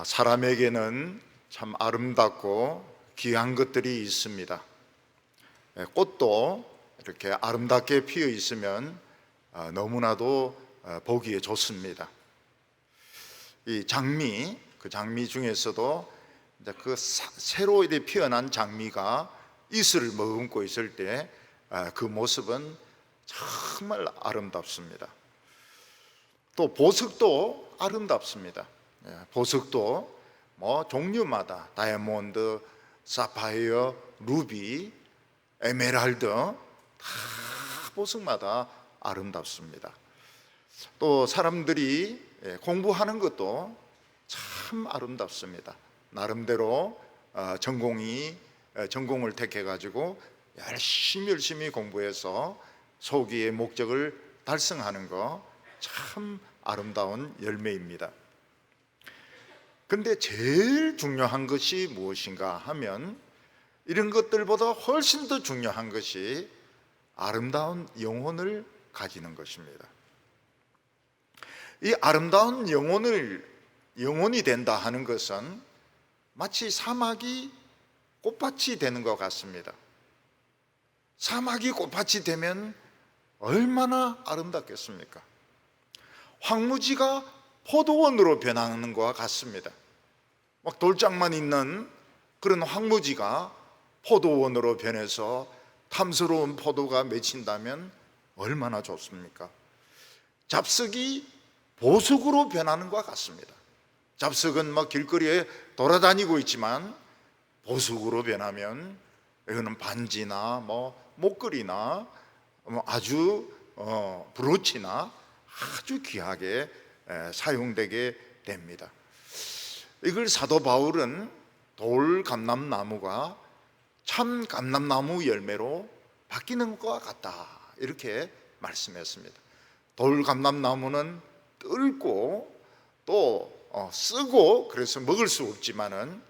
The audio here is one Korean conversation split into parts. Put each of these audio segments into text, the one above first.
사람에게는 참 아름답고 귀한 것들이 있습니다. 꽃도 이렇게 아름답게 피어 있으면 너무나도 보기에 좋습니다. 이 장미, 그 장미 중에서도 이제 그 새로 피어난 장미가 이슬을 머금고 있을 때 그 모습은 정말 아름답습니다. 또 보석도 아름답습니다. 보석도 종류마다 다이아몬드, 사파이어, 루비, 에메랄드 다 보석마다 아름답습니다. 또 사람들이 공부하는 것도 참 아름답습니다. 나름대로 전공을 택해 가지고 열심히 공부해서 소기의 목적을 달성하는 거 참 아름다운 열매입니다. 근데 제일 중요한 것이 무엇인가 하면 이런 것들보다 훨씬 더 중요한 것이 아름다운 영혼을 가지는 것입니다. 이 아름다운 영혼이 된다 하는 것은 마치 사막이 꽃밭이 되는 것 같습니다. 사막이 꽃밭이 되면 얼마나 아름답겠습니까? 황무지가 포도원으로 변하는 것과 같습니다. 막 돌짝만 있는 그런 황무지가 포도원으로 변해서 탐스러운 포도가 맺힌다면 얼마나 좋습니까? 잡석이 보석으로 변하는 것과 같습니다. 잡석은 길거리에 돌아다니고 있지만 보석으로 변하면 이거는 반지나 목걸이나 아주 브로치나 아주 귀하게 사용되게 됩니다. 이걸 사도 바울은 돌 감람나무가 참 감람나무 열매로 바뀌는 것과 같다 이렇게 말씀했습니다. 돌 감람나무는 뜰고 또 쓰고 그래서 먹을 수 없지만은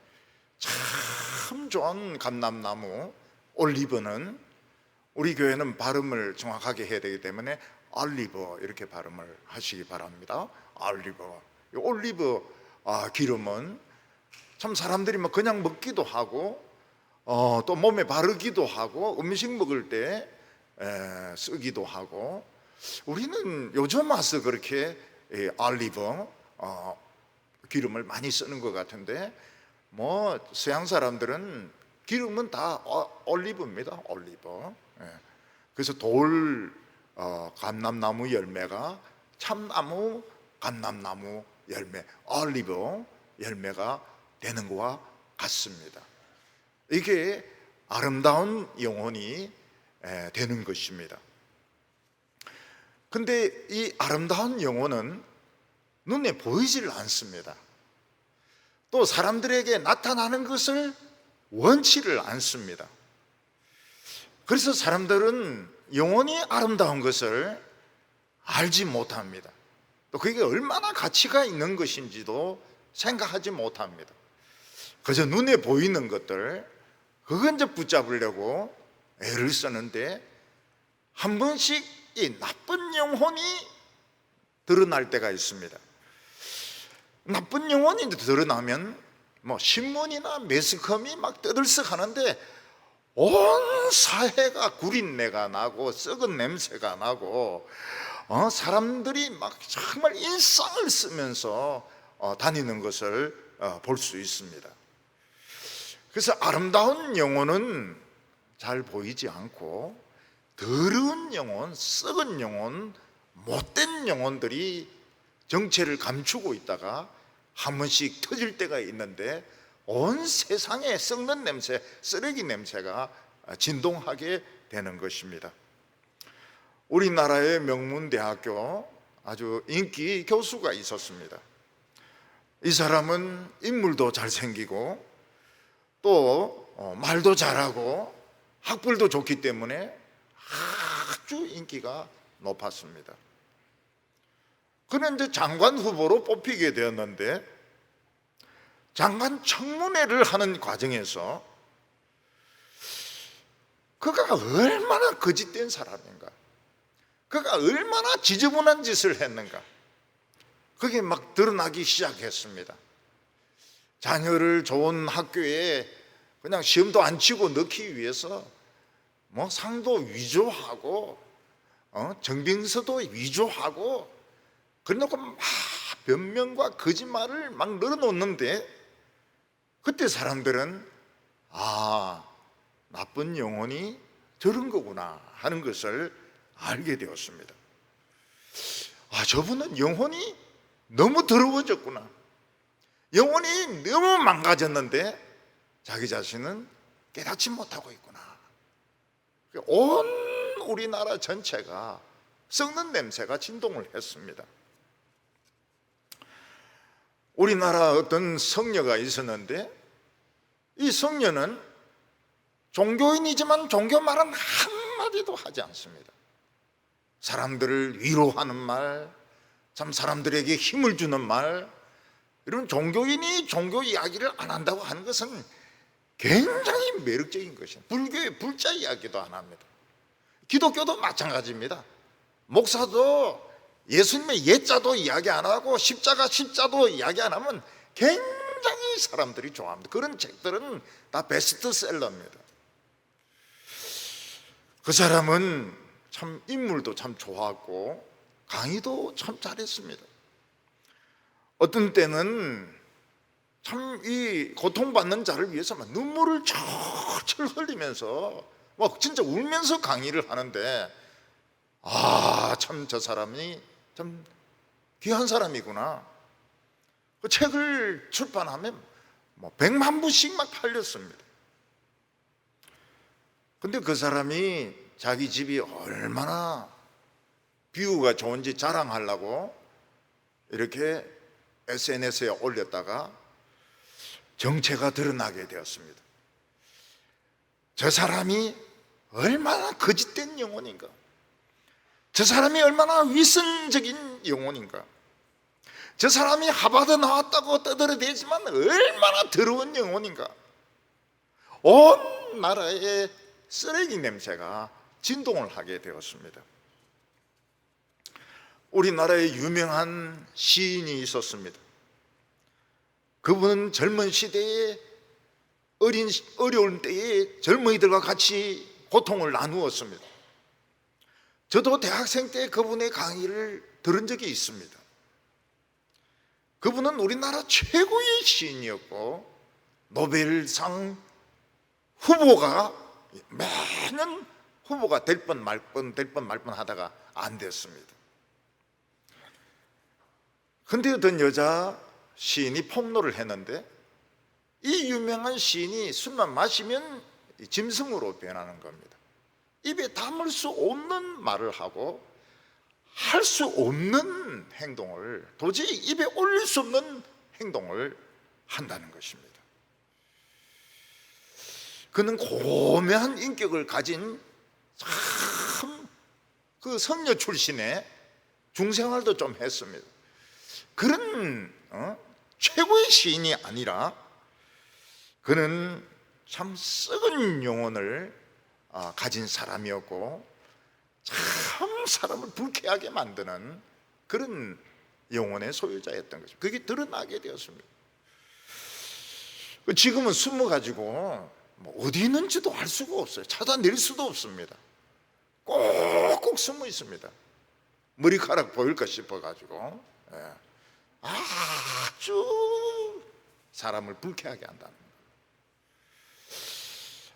참 좋은 감람나무 올리브는 우리 교회는 발음을 정확하게 해야 되기 때문에 올리브 이렇게 발음을 하시기 바랍니다. 올리브 기름은 참 사람들이 그냥 먹기도 하고 또 몸에 바르기도 하고 음식 먹을 때 쓰기도 하고 우리는 요즘 와서 그렇게 올리브 기름을 많이 쓰는 것 같은데 서양 사람들은 기름은 다 올리브입니다. 올리브. 그래서 돌 감람나무 열매가 참나무 감람나무 열매 올리브 열매가 되는 것과 같습니다. 이게 아름다운 영혼이 되는 것입니다. 근데 이 아름다운 영혼은 눈에 보이질 않습니다. 또 사람들에게 나타나는 것을 원치를 않습니다. 그래서 사람들은 영혼이 아름다운 것을 알지 못합니다. 또 그게 얼마나 가치가 있는 것인지도 생각하지 못합니다. 그저 눈에 보이는 것들 그건 이제 붙잡으려고 애를 쓰는데 한 번씩 이 나쁜 영혼이 드러날 때가 있습니다. 나쁜 영혼이 드러나면 신문이나 매스컴이 떠들썩하는데 온 사회가 구린내가 나고 썩은 냄새가 나고 사람들이 정말 인상을 쓰면서 다니는 것을 볼 수 있습니다. 그래서 아름다운 영혼은 잘 보이지 않고 더러운 영혼, 썩은 영혼, 못된 영혼들이 정체를 감추고 있다가 한 번씩 터질 때가 있는데 온 세상에 썩는 냄새, 쓰레기 냄새가 진동하게 되는 것입니다. 우리나라의 명문대학교 아주 인기 교수가 있었습니다. 이 사람은 인물도 잘생기고 또 말도 잘하고 학벌도 좋기 때문에 아주 인기가 높았습니다. 그는 이제 장관 후보로 뽑히게 되었는데 장관 청문회를 하는 과정에서 그가 얼마나 거짓된 사람인가, 그가 얼마나 지저분한 짓을 했는가, 그게 막 드러나기 시작했습니다. 자녀를 좋은 학교에 그냥 시험도 안 치고 넣기 위해서 뭐 상도 위조하고 정빙서도 위조하고 그래놓고 막 변명과 거짓말을 막 늘어놓는데, 그때 사람들은 나쁜 영혼이 저런 거구나 하는 것을 알게 되었습니다. 저분은 영혼이 너무 더러워졌구나, 영혼이 너무 망가졌는데 자기 자신은 깨닫지 못하고 있구나. 온 우리나라 전체가 썩는 냄새가 진동을 했습니다. 우리나라 어떤 성녀가 있었는데, 이 성녀는 종교인이지만 종교 말은 한마디도 하지 않습니다. 사람들을 위로하는 말, 참 사람들에게 힘을 주는 말, 이런 종교인이 종교 이야기를 안 한다고 하는 것은 굉장히 매력적인 것입니다. 불교의 불자 이야기도 안 합니다. 기독교도 마찬가지입니다. 목사도 예수님의 예자도 이야기 안 하고 십자도 이야기 안 하면 굉장히 사람들이 좋아합니다. 그런 책들은 다 베스트셀러입니다. 그 사람은 참 인물도 참 좋았고 강의도 참 잘했습니다. 어떤 때는 참 이 고통받는 자를 위해서 막 눈물을 철철 흘리면서 막 진짜 울면서 강의를 하는데, 참 저 사람이 참 귀한 사람이구나. 그 책을 출판하면 뭐 100만 부씩 막 팔렸습니다. 근데 그 사람이 자기 집이 얼마나 뷰가 좋은지 자랑하려고 이렇게 SNS에 올렸다가 정체가 드러나게 되었습니다. 저 사람이 얼마나 거짓된 영혼인가, 저 사람이 얼마나 위선적인 영혼인가, 저 사람이 하버드 나왔다고 떠들어대지만 얼마나 더러운 영혼인가. 온 나라에 쓰레기 냄새가 진동을 하게 되었습니다. 우리나라에 유명한 시인이 있었습니다. 그분은 젊은 시대에 어려운 때에 젊은이들과 같이 고통을 나누었습니다. 저도 대학생 때 그분의 강의를 들은 적이 있습니다. 그분은 우리나라 최고의 시인이었고 노벨상 후보가 매년 후보가 될 뻔 말 뻔 하다가 안 됐습니다. 근데 어떤 여자 시인이 폭로를 했는데, 이 유명한 시인이 술만 마시면 짐승으로 변하는 겁니다. 입에 담을 수 없는 말을 하고 할 수 없는 행동을, 도저히 입에 올릴 수 없는 행동을 한다는 것입니다. 그는 고매한 인격을 가진 참 그 성녀 출신의 중생활도 좀 했습니다. 그런 최고의 시인이 아니라 그는 참 썩은 영혼을 가진 사람이었고 참 사람을 불쾌하게 만드는 그런 영혼의 소유자였던 것입니다. 그게 드러나게 되었습니다. 지금은 숨어가지고 어디 있는지도 알 수가 없어요. 찾아낼 수도 없습니다. 꼭꼭 숨어 있습니다. 머리카락 보일까 싶어가지고 아주 사람을 불쾌하게 한다는 거예요.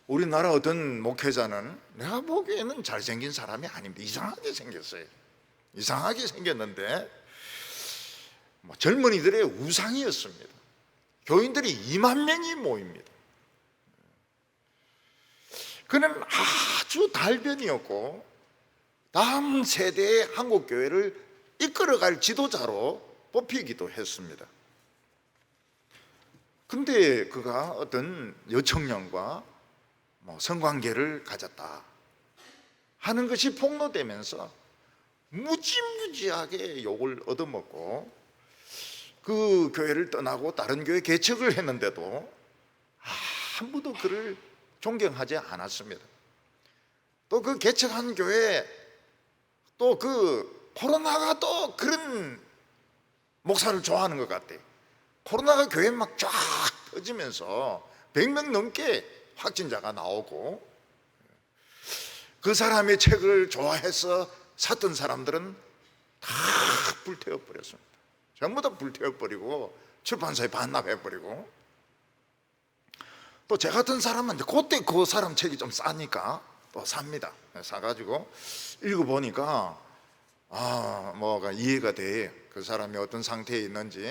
우리나라 어떤 목회자는 내가 보기에는 잘생긴 사람이 아닙니다. 이상하게 생겼어요. 이상하게 생겼는데 젊은이들의 우상이었습니다. 교인들이 2만 명이 모입니다. 그는 아주 달변이었고 다음 세대의 한국교회를 이끌어갈 지도자로 뽑히기도 했습니다. 근데 그가 어떤 여청년과 성관계를 가졌다 하는 것이 폭로되면서 무지무지하게 욕을 얻어먹고 그 교회를 떠나고 다른 교회 개척을 했는데도 아무도 그를 존경하지 않았습니다. 또 그 개척한 교회, 또 그 코로나가 또 그런 목사를 좋아하는 것 같아요. 코로나가 교회 막 쫙 터지면서 100명 넘게 확진자가 나오고, 그 사람의 책을 좋아해서 샀던 사람들은 다 불태워버렸습니다. 전부 다 불태워버리고 출판사에 반납해버리고, 또 제 같은 사람은 그때 그 사람 책이 좀 싸니까 또 삽니다. 사가지고 읽어보니까 뭐가 이해가 돼. 그 사람이 어떤 상태에 있는지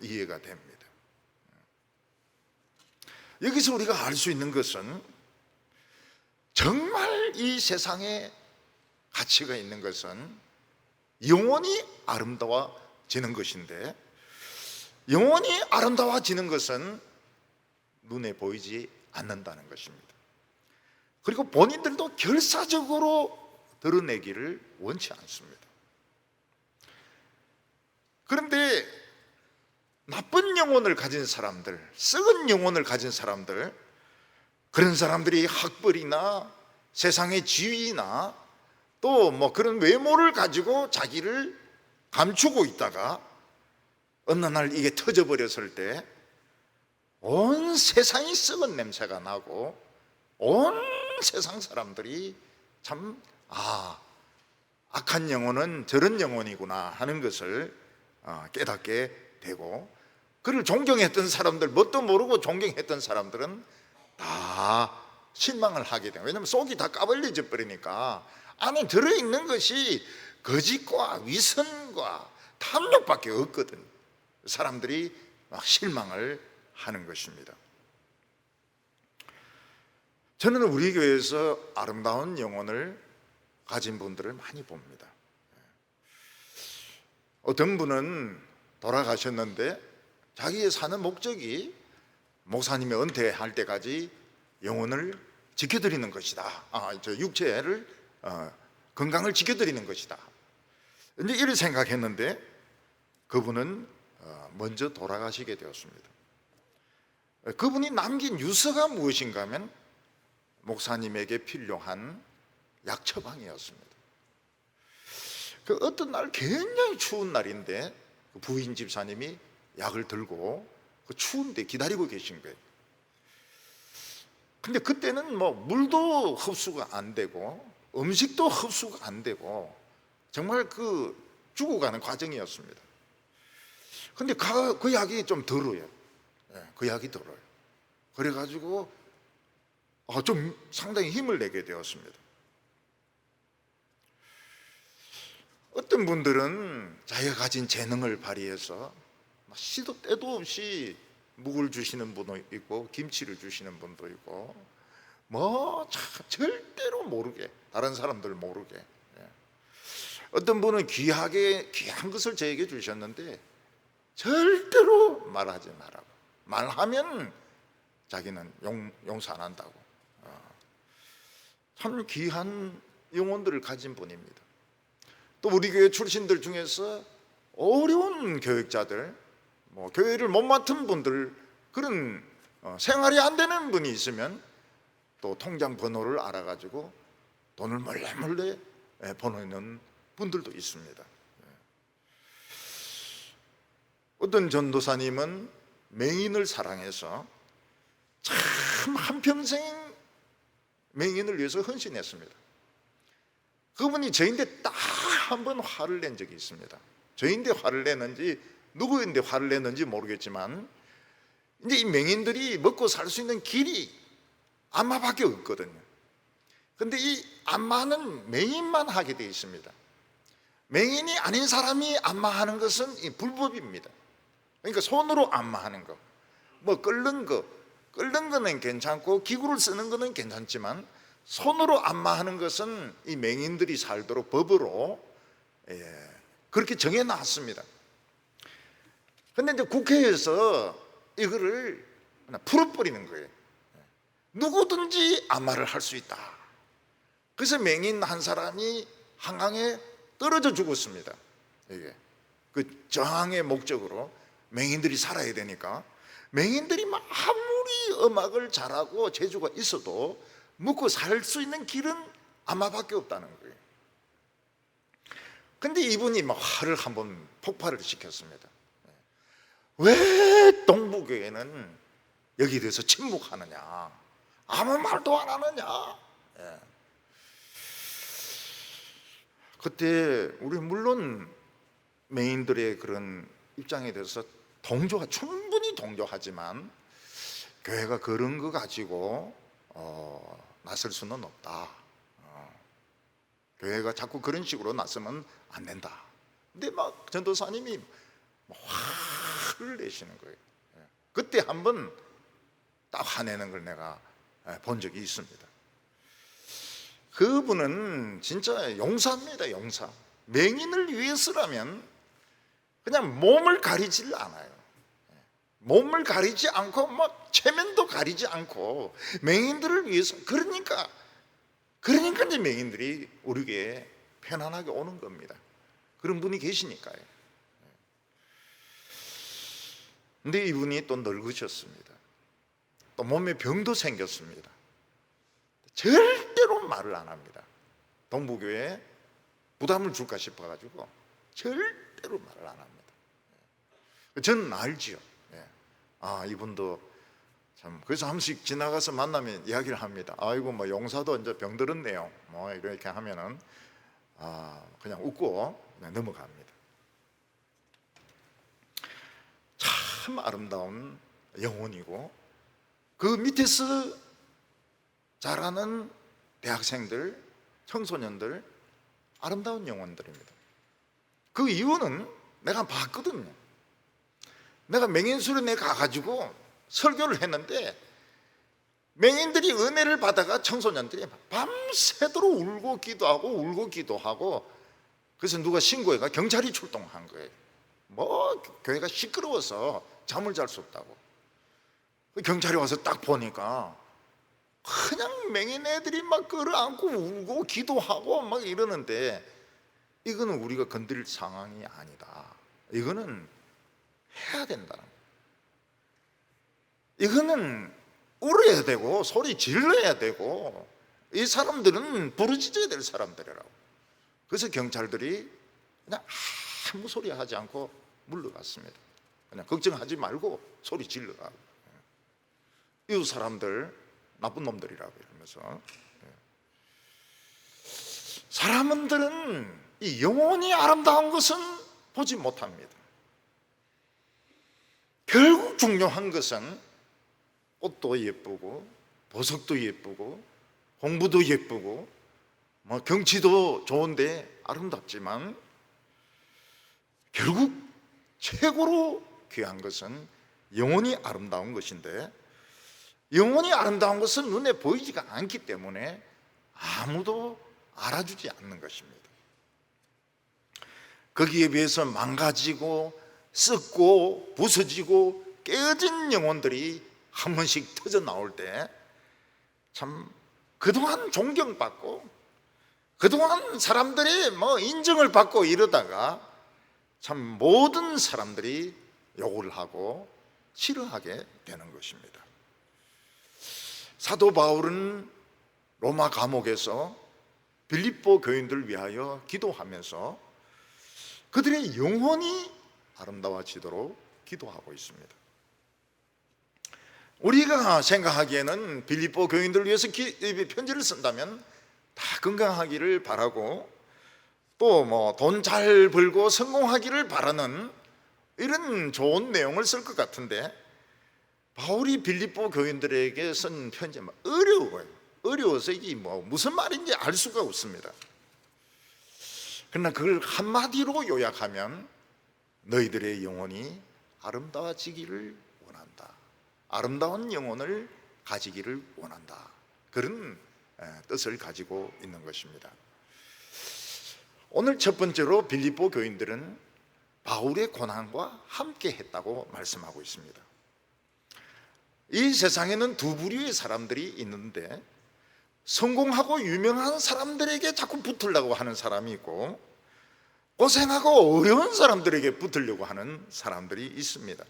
이해가 됩니다. 여기서 우리가 알 수 있는 것은 정말 이 세상에 가치가 있는 것은 영원히 아름다워지는 것인데, 영원히 아름다워지는 것은 눈에 보이지 않는다는 것입니다. 그리고 본인들도 결사적으로 드러내기를 원치 않습니다. 그런데 나쁜 영혼을 가진 사람들, 썩은 영혼을 가진 사람들, 그런 사람들이 학벌이나 세상의 지위나 또 뭐 그런 외모를 가지고 자기를 감추고 있다가 어느 날 이게 터져버렸을 때 온 세상이 썩은 냄새가 나고, 온 세상 사람들이 참 악한 영혼은 저런 영혼이구나 하는 것을 깨닫게 되고, 그를 존경했던 사람들, 뭣도 모르고 존경했던 사람들은 다 실망을 하게 돼요. 왜냐하면 속이 다 까발려져 버리니까 안에 들어있는 것이 거짓과 위선과 탐욕밖에 없거든. 사람들이 막 실망을 하는 것입니다. 저는 우리 교회에서 아름다운 영혼을 가진 분들을 많이 봅니다. 어떤 분은 돌아가셨는데 자기의 사는 목적이 목사님이 은퇴할 때까지 영혼을 지켜드리는 것이다. 저 육체를 건강을 지켜드리는 것이다. 이제 이렇게 생각했는데 그분은 먼저 돌아가시게 되었습니다. 그분이 남긴 유서가 무엇인가 하면 목사님에게 필요한 약 처방이었습니다. 그 어떤 날 굉장히 추운 날인데 그 부인 집사님이 약을 들고 그 추운데 기다리고 계신 거예요. 근데 그때는 뭐 물도 흡수가 안 되고 음식도 흡수가 안 되고 정말 그 죽어가는 과정이었습니다. 근데 그 약이 좀 덜어요. 그 약이 덜어요. 그래가지고 좀 상당히 힘을 내게 되었습니다. 어떤 분들은 자기가 가진 재능을 발휘해서 시도 때도 없이 묵을 주시는 분도 있고 김치를 주시는 분도 있고 절대로 모르게, 다른 사람들 모르게. 어떤 분은 귀한 것을 저에게 주셨는데 절대로 말하지 말라고. 말하면 자기는 용서 안 한다고. 참 귀한 영혼들을 가진 분입니다. 또 우리 교회 출신들 중에서 어려운 교육자들, 교회를 못 맡은 분들, 그런 생활이 안 되는 분이 있으면 또 통장 번호를 알아가지고 돈을 몰래 보내는 분들도 있습니다. 어떤 전도사님은 맹인을 사랑해서 참 한평생 맹인을 위해서 헌신했습니다. 그분이 저인데 딱 한 번 화를 낸 적이 있습니다. 저인데 화를 냈는지 누구인데 화를 냈는지 모르겠지만 이제 이 맹인들이 먹고 살 수 있는 길이 안마밖에 없거든요. 근데 이 안마는 맹인만 하게 되어 있습니다. 맹인이 아닌 사람이 안마하는 것은 불법입니다. 그러니까 손으로 안마하는 거, 끓는 거는 괜찮고 기구를 쓰는 거는 괜찮지만 손으로 안마하는 것은 이 맹인들이 살도록 법으로 그렇게 정해놨습니다. 그런데 이제 국회에서 이거를 풀어버리는 거예요. 누구든지 안마를 할 수 있다. 그래서 맹인 한 사람이 한강에 떨어져 죽었습니다. 이게 그 저항의 목적으로 맹인들이 살아야 되니까 맹인들이 아무리 음악을 잘하고 재주가 있어도 먹고 살 수 있는 길은 안마밖에 없다는 거예요. 근데 이분이 화를 한번 폭발을 시켰습니다. 왜 동부교회는 여기에 대해서 침묵하느냐, 아무 말도 안 하느냐. 예. 그때 우리 물론 맹인들의 그런 입장에 대해서 충분히 동조하지만 교회가 그런 거 가지고 나설 수는 없다. 교회가 자꾸 그런 식으로 나서면 안 된다. 근데 막 전도사님이 화를 내시는 거예요. 그때 한번 딱 화내는 걸 내가 본 적이 있습니다. 그분은 진짜 용사입니다. 용사. 맹인을 위해서라면 그냥 몸을 가리질 않아요. 몸을 가리지 않고 막 체면도 가리지 않고 맹인들을 위해서, 그러니까 이제 맹인들이 우리에게 편안하게 오는 겁니다. 그런 분이 계시니까요. 근데 이분이 또 늙으셨습니다. 또 몸에 병도 생겼습니다. 절대로 말을 안 합니다. 동부교회에 부담을 줄까 싶어가지고 절대로 말을 안 합니다. 저는 알지요. 이분도 참, 그래서 한 번씩 지나가서 만나면 이야기를 합니다. 아이고 뭐 용사도 이제 병들었네요. 뭐 이렇게 하면은 그냥 웃고 그냥 넘어갑니다. 참 아름다운 영혼이고, 그 밑에서 자라는 대학생들, 청소년들, 아름다운 영혼들입니다. 그 이유는 내가 봤거든요. 내가 맹인수련회 가가지고 설교를 했는데 맹인들이 은혜를 받아가 청소년들이 밤새도록 울고 기도하고, 그래서 누가 신고해가 경찰이 출동한 거예요. 뭐 교회가 시끄러워서 잠을 잘 수 없다고. 경찰이 와서 딱 보니까 그냥 맹인 애들이 막 끌어안고 울고 기도하고 막 이러는데, 이거는 우리가 건드릴 상황이 아니다. 이거는 해야 된다. 이거는 울어야 되고 소리 질러야 되고, 이 사람들은 부르짖어야 될 사람들이라고. 그래서 경찰들이 그냥 아무 소리 하지 않고 물러갔습니다. 그냥 걱정하지 말고 소리 질러라. 이웃 사람들 나쁜 놈들이라고 이러면서. 사람들은 이 영혼이 아름다운 것은 보지 못합니다. 결국 중요한 것은 꽃도 예쁘고 보석도 예쁘고 공부도 예쁘고 뭐 경치도 좋은데 아름답지만, 결국 최고로 귀한 것은 영혼이 아름다운 것인데, 영혼이 아름다운 것은 눈에 보이지가 않기 때문에 아무도 알아주지 않는 것입니다. 거기에 비해서 망가지고 썩고 부서지고 깨어진 영혼들이 한 번씩 터져 나올 때 참 그동안 존경받고 그동안 사람들이 뭐 인정을 받고 이러다가 참 모든 사람들이 욕을 하고 싫어하게 되는 것입니다. 사도 바울은 로마 감옥에서 빌립보 교인들을 위하여 기도하면서 그들의 영혼이 아름다워지도록 기도하고 있습니다. 우리가 생각하기에는 빌립보 교인들을 위해서 편지를 쓴다면 다 건강하기를 바라고, 또 뭐 돈 잘 벌고 성공하기를 바라는 이런 좋은 내용을 쓸 것 같은데, 바울이 빌립보 교인들에게 쓴 편지는 어려워요. 어려워서 이게 뭐 무슨 말인지 알 수가 없습니다. 그러나 그걸 한마디로 요약하면 너희들의 영혼이 아름다워지기를 원한다. 아름다운 영혼을 가지기를 원한다. 그런 뜻을 가지고 있는 것입니다. 오늘 첫 번째로 빌립보 교인들은 바울의 고난과 함께 했다고 말씀하고 있습니다. 이 세상에는 두 부류의 사람들이 있는데, 성공하고 유명한 사람들에게 자꾸 붙으려고 하는 사람이 있고, 고생하고 어려운 사람들에게 붙으려고 하는 사람들이 있습니다.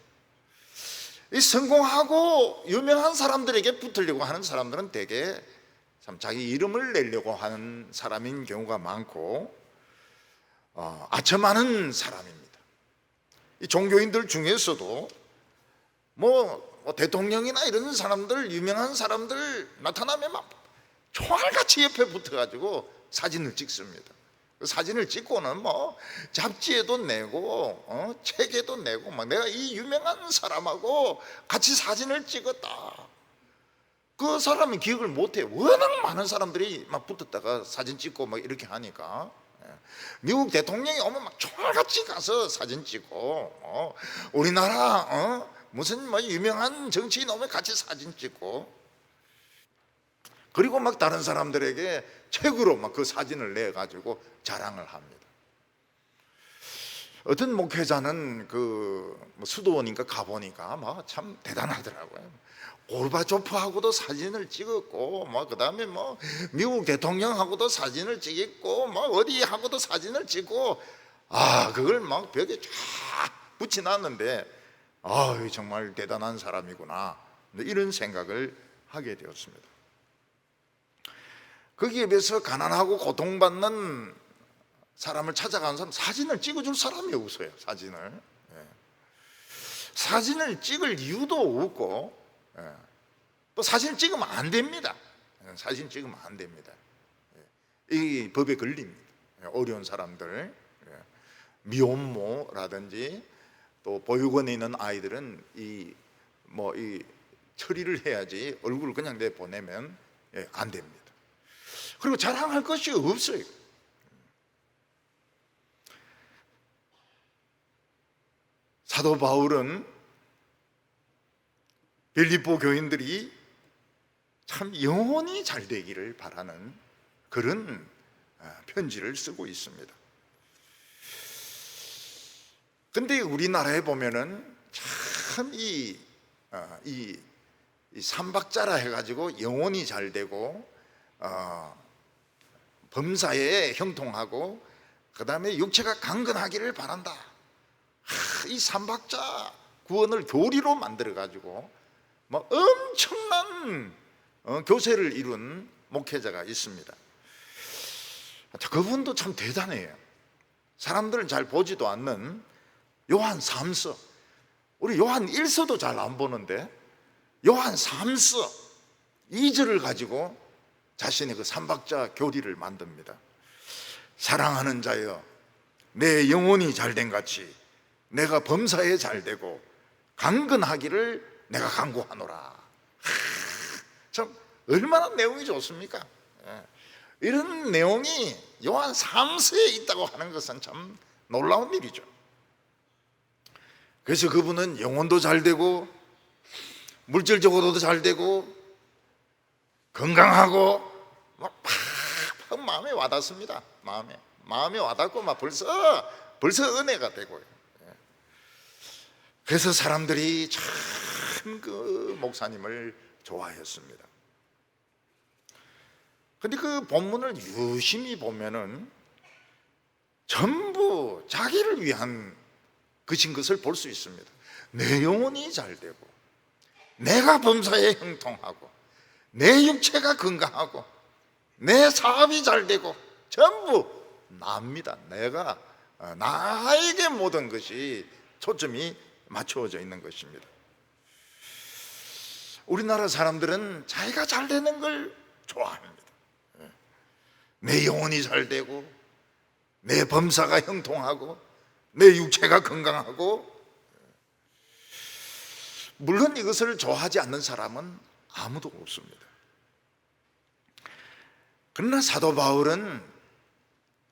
이 성공하고 유명한 사람들에게 붙으려고 하는 사람들은 대개 참 자기 이름을 내려고 하는 사람인 경우가 많고, 아첨하는 사람입니다. 이 종교인들 중에서도 뭐 뭐 대통령이나 이런 사람들, 유명한 사람들 나타나면 막 총알같이 옆에 붙어가지고 사진을 찍습니다. 그 사진을 찍고는 뭐 잡지에도 내고 책에도 내고 막 내가 이 유명한 사람하고 같이 사진을 찍었다. 그 사람은 기억을 못해. 워낙 많은 사람들이 막 붙었다가 사진 찍고 막 이렇게 하니까. 미국 대통령이 오면 막 총알같이 가서 사진 찍고, 우리나라 무슨 뭐 유명한 정치인 오면 같이 사진 찍고, 그리고 막 다른 사람들에게 책으로 막 그 사진을 내 가지고 자랑을 합니다. 어떤 목회자는 그 수도원인가 가보니까 막 참 대단하더라고요. 고르바초프하고도 사진을 찍었고, 뭐 그다음에 뭐 미국 대통령하고도 사진을 찍었고, 뭐 어디하고도 사진을 찍고, 그걸 막 벽에 쫙 붙여놨는데, 정말 대단한 사람이구나, 이런 생각을 하게 되었습니다. 거기에 비해서 가난하고 고통받는 사람을 찾아가는 사람, 사진을 찍어줄 사람이 없어요. 사진을 찍을 이유도 없고, 또 사진을 찍으면 안 됩니다. 사진 찍으면 안 됩니다. 이 법에 걸립니다. 어려운 사람들, 미혼모라든지 또 보육원에 있는 아이들은 이 처리를 해야지, 얼굴을 그냥 내보내면 안 됩니다. 그리고 자랑할 것이 없어요. 사도 바울은 빌립보 교인들이 참 영원히 잘 되기를 바라는 그런 편지를 쓰고 있습니다. 근데 우리나라에 보면은 참 이 삼박자라 해가지고 영원히 잘 되고, 범사에 형통하고, 그 다음에 육체가 강건하기를 바란다. 이 삼박자 구원을 교리로 만들어가지고 뭐 엄청난 교세를 이룬 목회자가 있습니다. 그분도 참 대단해요. 사람들은 잘 보지도 않는 요한 3서, 우리 요한 1서도 잘 안 보는데 요한 3서 2절을 가지고 자신의 그 삼박자 교리를 만듭니다. 사랑하는 자여, 내 영혼이 잘된 같이 내가 범사에 잘되고 강건하기를 내가 간구하노라. 참 얼마나 내용이 좋습니까? 이런 내용이 요한 3서에 있다고 하는 것은 참 놀라운 일이죠. 그래서 그분은 영혼도 잘되고 물질적으로도 잘되고 건강하고 막 팍팍 마음에 와닿습니다. 마음에 와닿고 막 벌써 은혜가 되고요. 그래서 사람들이 참 그 목사님을 좋아했습니다. 근데 그 본문을 유심히 보면은 전부 자기를 위한 것인 것을 볼 수 있습니다. 내 영혼이 잘되고, 내가 범사에 형통하고, 내 육체가 건강하고, 내 사업이 잘되고, 전부 나입니다. 나에게 모든 것이 초점이 맞추어져 있는 것입니다. 우리나라 사람들은 자기가 잘 되는 걸 좋아합니다. 내 영혼이 잘 되고, 내 범사가 형통하고, 내 육체가 건강하고. 물론 이것을 좋아하지 않는 사람은 아무도 없습니다. 그러나 사도 바울은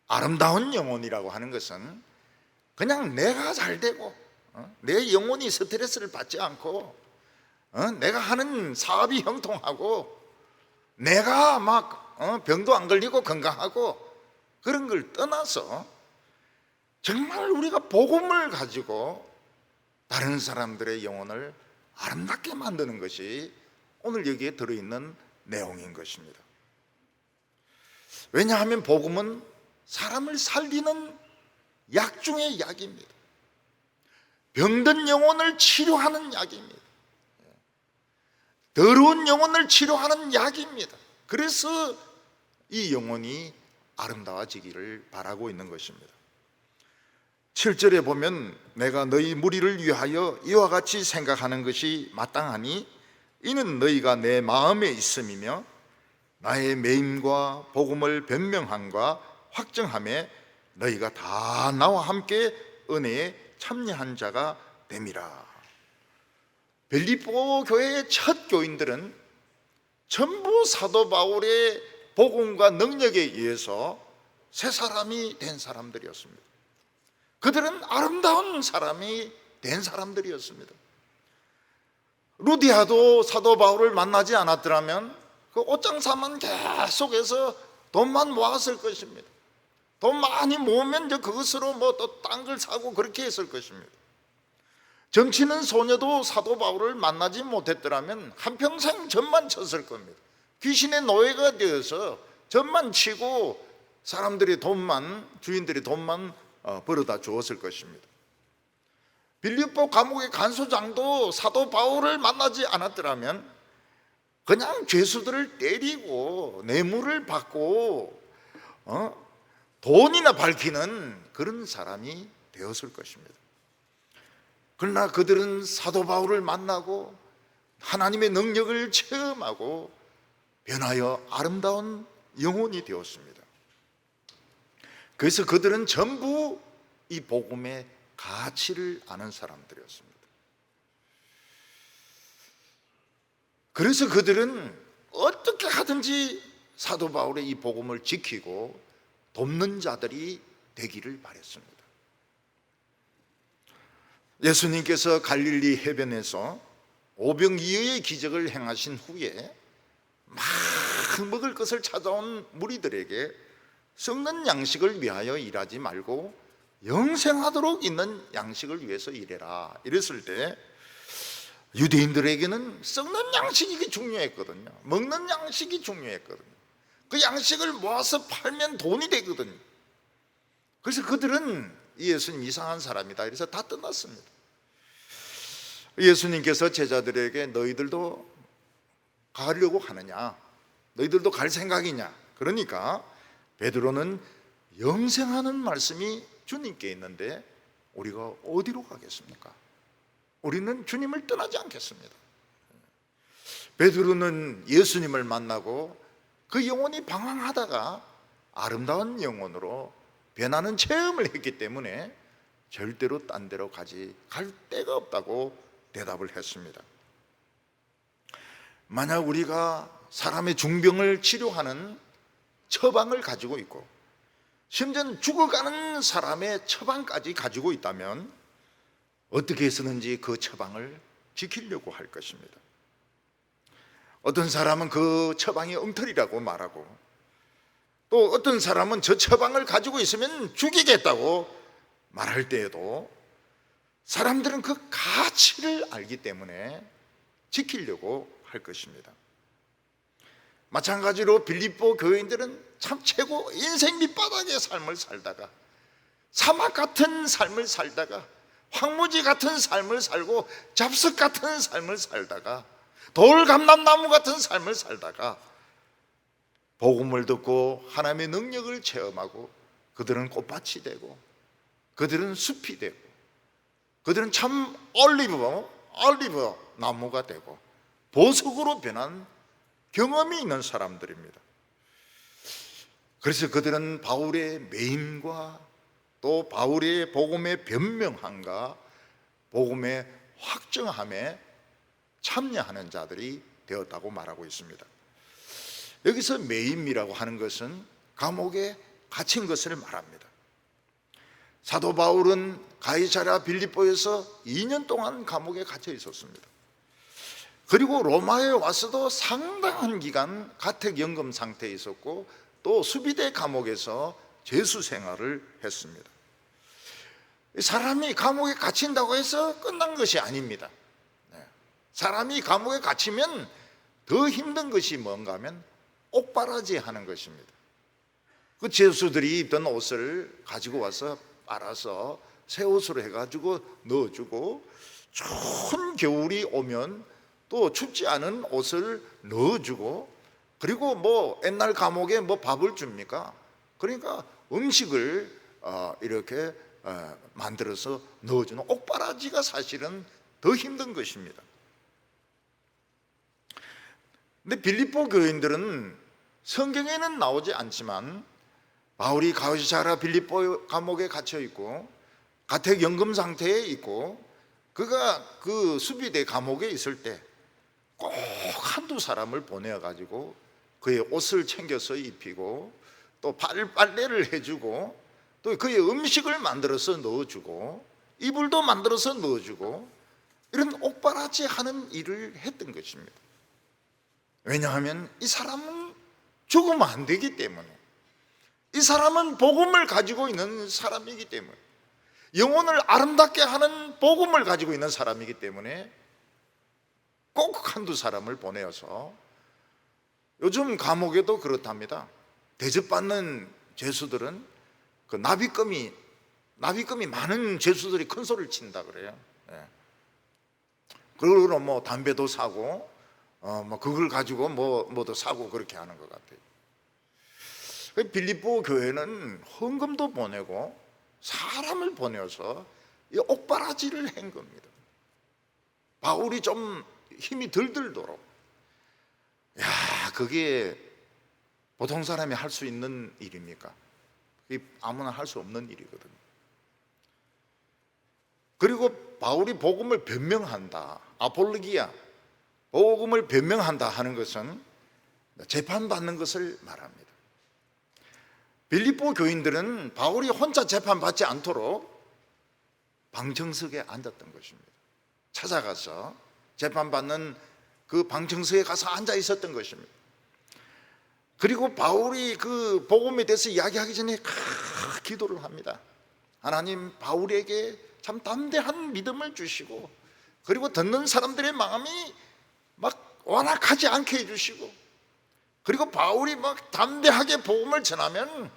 아름다운 영혼이라고 하는 것은 그냥 내가 잘 되고, 내 영혼이 스트레스를 받지 않고, 내가 하는 사업이 형통하고, 내가 막 병도 안 걸리고 건강하고, 그런 걸 떠나서 정말 우리가 복음을 가지고 다른 사람들의 영혼을 아름답게 만드는 것이 오늘 여기에 들어있는 내용인 것입니다. 왜냐하면 복음은 사람을 살리는 약 중의 약입니다. 병든 영혼을 치료하는 약입니다. 더러운 영혼을 치료하는 약입니다. 그래서 이 영혼이 아름다워지기를 바라고 있는 것입니다. 7절에 보면 내가 너희 무리를 위하여 이와 같이 생각하는 것이 마땅하니 이는 너희가 내 마음에 있음이며 나의 매임과 복음을 변명함과 확정함에 너희가 다 나와 함께 은혜에 참여한 자가 됨이라. 빌립보 교회의 첫 교인들은 전부 사도 바울의 복음과 능력에 의해서 새 사람이 된 사람들이었습니다. 그들은 아름다운 사람이 된 사람들이었습니다. 루디아도 사도 바울을 만나지 않았더라면 그 옷장사만 계속해서 돈만 모았을 것입니다. 돈 많이 모으면 이제 그것으로 뭐 또 딴 걸 사고 그렇게 했을 것입니다. 정치는 소녀도 사도 바울을 만나지 못했더라면 한평생 전만 쳤을 겁니다. 귀신의 노예가 되어서 전만 치고 사람들이 주인들이 돈만 벌어다 주었을 것입니다. 빌립보 감옥의 간소장도 사도 바울을 만나지 않았더라면 그냥 죄수들을 때리고 뇌물을 받고 돈이나 밝히는 그런 사람이 되었을 것입니다. 그러나 그들은 사도 바울을 만나고 하나님의 능력을 체험하고 변하여 아름다운 영혼이 되었습니다. 그래서 그들은 전부 이 복음의 가치를 아는 사람들이었습니다. 그래서 그들은 어떻게 하든지 사도 바울의 이 복음을 지키고 돕는 자들이 되기를 바랬습니다. 예수님께서 갈릴리 해변에서 오병이어의 기적을 행하신 후에 막 먹을 것을 찾아온 무리들에게 썩는 양식을 위하여 일하지 말고 영생하도록 있는 양식을 위해서 일해라 이랬을 때 유대인들에게는 썩는 양식이 중요했거든요. 먹는 양식이 중요했거든요. 그 양식을 모아서 팔면 돈이 되거든요. 그래서 그들은 예수님 이상한 사람이다 이래서 다 떠났습니다. 예수님께서 제자들에게 너희들도 가려고 하느냐, 너희들도 갈 생각이냐, 그러니까 베드로는 영생하는 말씀이 주님께 있는데 우리가 어디로 가겠습니까? 우리는 주님을 떠나지 않겠습니다. 베드로는 예수님을 만나고 그 영혼이 방황하다가 아름다운 영혼으로 변하는 체험을 했기 때문에 절대로 딴 데로 갈 데가 없다고 대답을 했습니다. 만약 우리가 사람의 중병을 치료하는 처방을 가지고 있고 심지어 죽어가는 사람의 처방까지 가지고 있다면 어떻게 해서든지 그 처방을 지키려고 할 것입니다. 어떤 사람은 그 처방이 엉터리라고 말하고 또 어떤 사람은 저 처방을 가지고 있으면 죽이겠다고 말할 때에도 사람들은 그 가치를 알기 때문에 지키려고 할 것입니다. 마찬가지로 빌립보 교인들은 참 최고 인생 밑바닥의 삶을 살다가 사막 같은 삶을 살다가 황무지 같은 삶을 살고 잡석 같은 삶을 살다가 돌감람나무 같은 삶을 살다가 복음을 듣고 하나님의 능력을 체험하고 그들은 꽃밭이 되고 그들은 숲이 되고 그들은 참 올리브 나무가 되고 보석으로 변한 경험이 있는 사람들입니다. 그래서 그들은 바울의 매임과 또 바울의 복음의 변명함과 복음의 확정함에 참여하는 자들이 되었다고 말하고 있습니다. 여기서 매임이라고 하는 것은 감옥에 갇힌 것을 말합니다. 사도 바울은 가이사랴 빌립보에서 2년 동안 감옥에 갇혀 있었습니다. 그리고 로마에 와서도 상당한 기간 가택연금 상태에 있었고 또 수비대 감옥에서 죄수 생활을 했습니다. 사람이 감옥에 갇힌다고 해서 끝난 것이 아닙니다. 사람이 감옥에 갇히면 더 힘든 것이 뭔가 하면 옥바라지 하는 것입니다. 그 죄수들이 입던 옷을 가지고 와서 빨아서 새 옷으로 해가지고 넣어주고 추운 겨울이 오면 또 춥지 않은 옷을 넣어주고 그리고 뭐 옛날 감옥에 뭐 밥을 줍니까? 그러니까 음식을 이렇게 만들어서 넣어주는 옥바라지가 사실은 더 힘든 것입니다. 근데 빌립보 교인들은 성경에는 나오지 않지만 바울이 가이사랴 빌립보 감옥에 갇혀 있고 가택 연금 상태에 있고 그가 그 수비대 감옥에 있을 때 꼭 한두 사람을 보내어 가지고 그의 옷을 챙겨서 입히고 또 빨래를 해주고 또 그의 음식을 만들어서 넣어주고 이불도 만들어서 넣어주고 이런 옥바라지 하는 일을 했던 것입니다. 왜냐하면 이 사람은 죽으면 안 되기 때문에, 이 사람은 복음을 가지고 있는 사람이기 때문에, 영혼을 아름답게 하는 복음을 가지고 있는 사람이기 때문에 꼭 한두 사람을 보내어서, 요즘 감옥에도 그렇답니다. 대접받는 죄수들은 그 나비껌이 많은 죄수들이 큰 소리를 친다 그래요. 그걸로 뭐 담배도 사고 뭐 그걸 가지고 뭐도 사고 그렇게 하는 것 같아요. 빌립보 교회는 헌금도 보내고 사람을 보내서 이 옥바라지를 한 겁니다. 바울이 좀 힘이 덜 들도록. 야, 그게 보통 사람이 할 수 있는 일입니까? 그게 아무나 할 수 없는 일이거든요. 그리고 바울이 복음을 변명한다, 아폴로기아, 복음을 변명한다 하는 것은 재판받는 것을 말합니다. 빌립보 교인들은 바울이 혼자 재판받지 않도록 방청석에 앉았던 것입니다. 찾아가서 재판받는 그 방청석에 가서 앉아 있었던 것입니다. 그리고 바울이 그 복음에 대해서 이야기하기 전에 기도를 합니다. 하나님, 바울에게 참 담대한 믿음을 주시고, 그리고 듣는 사람들의 마음이 막 완악하지 않게 해주시고, 그리고 바울이 막 담대하게 복음을 전하면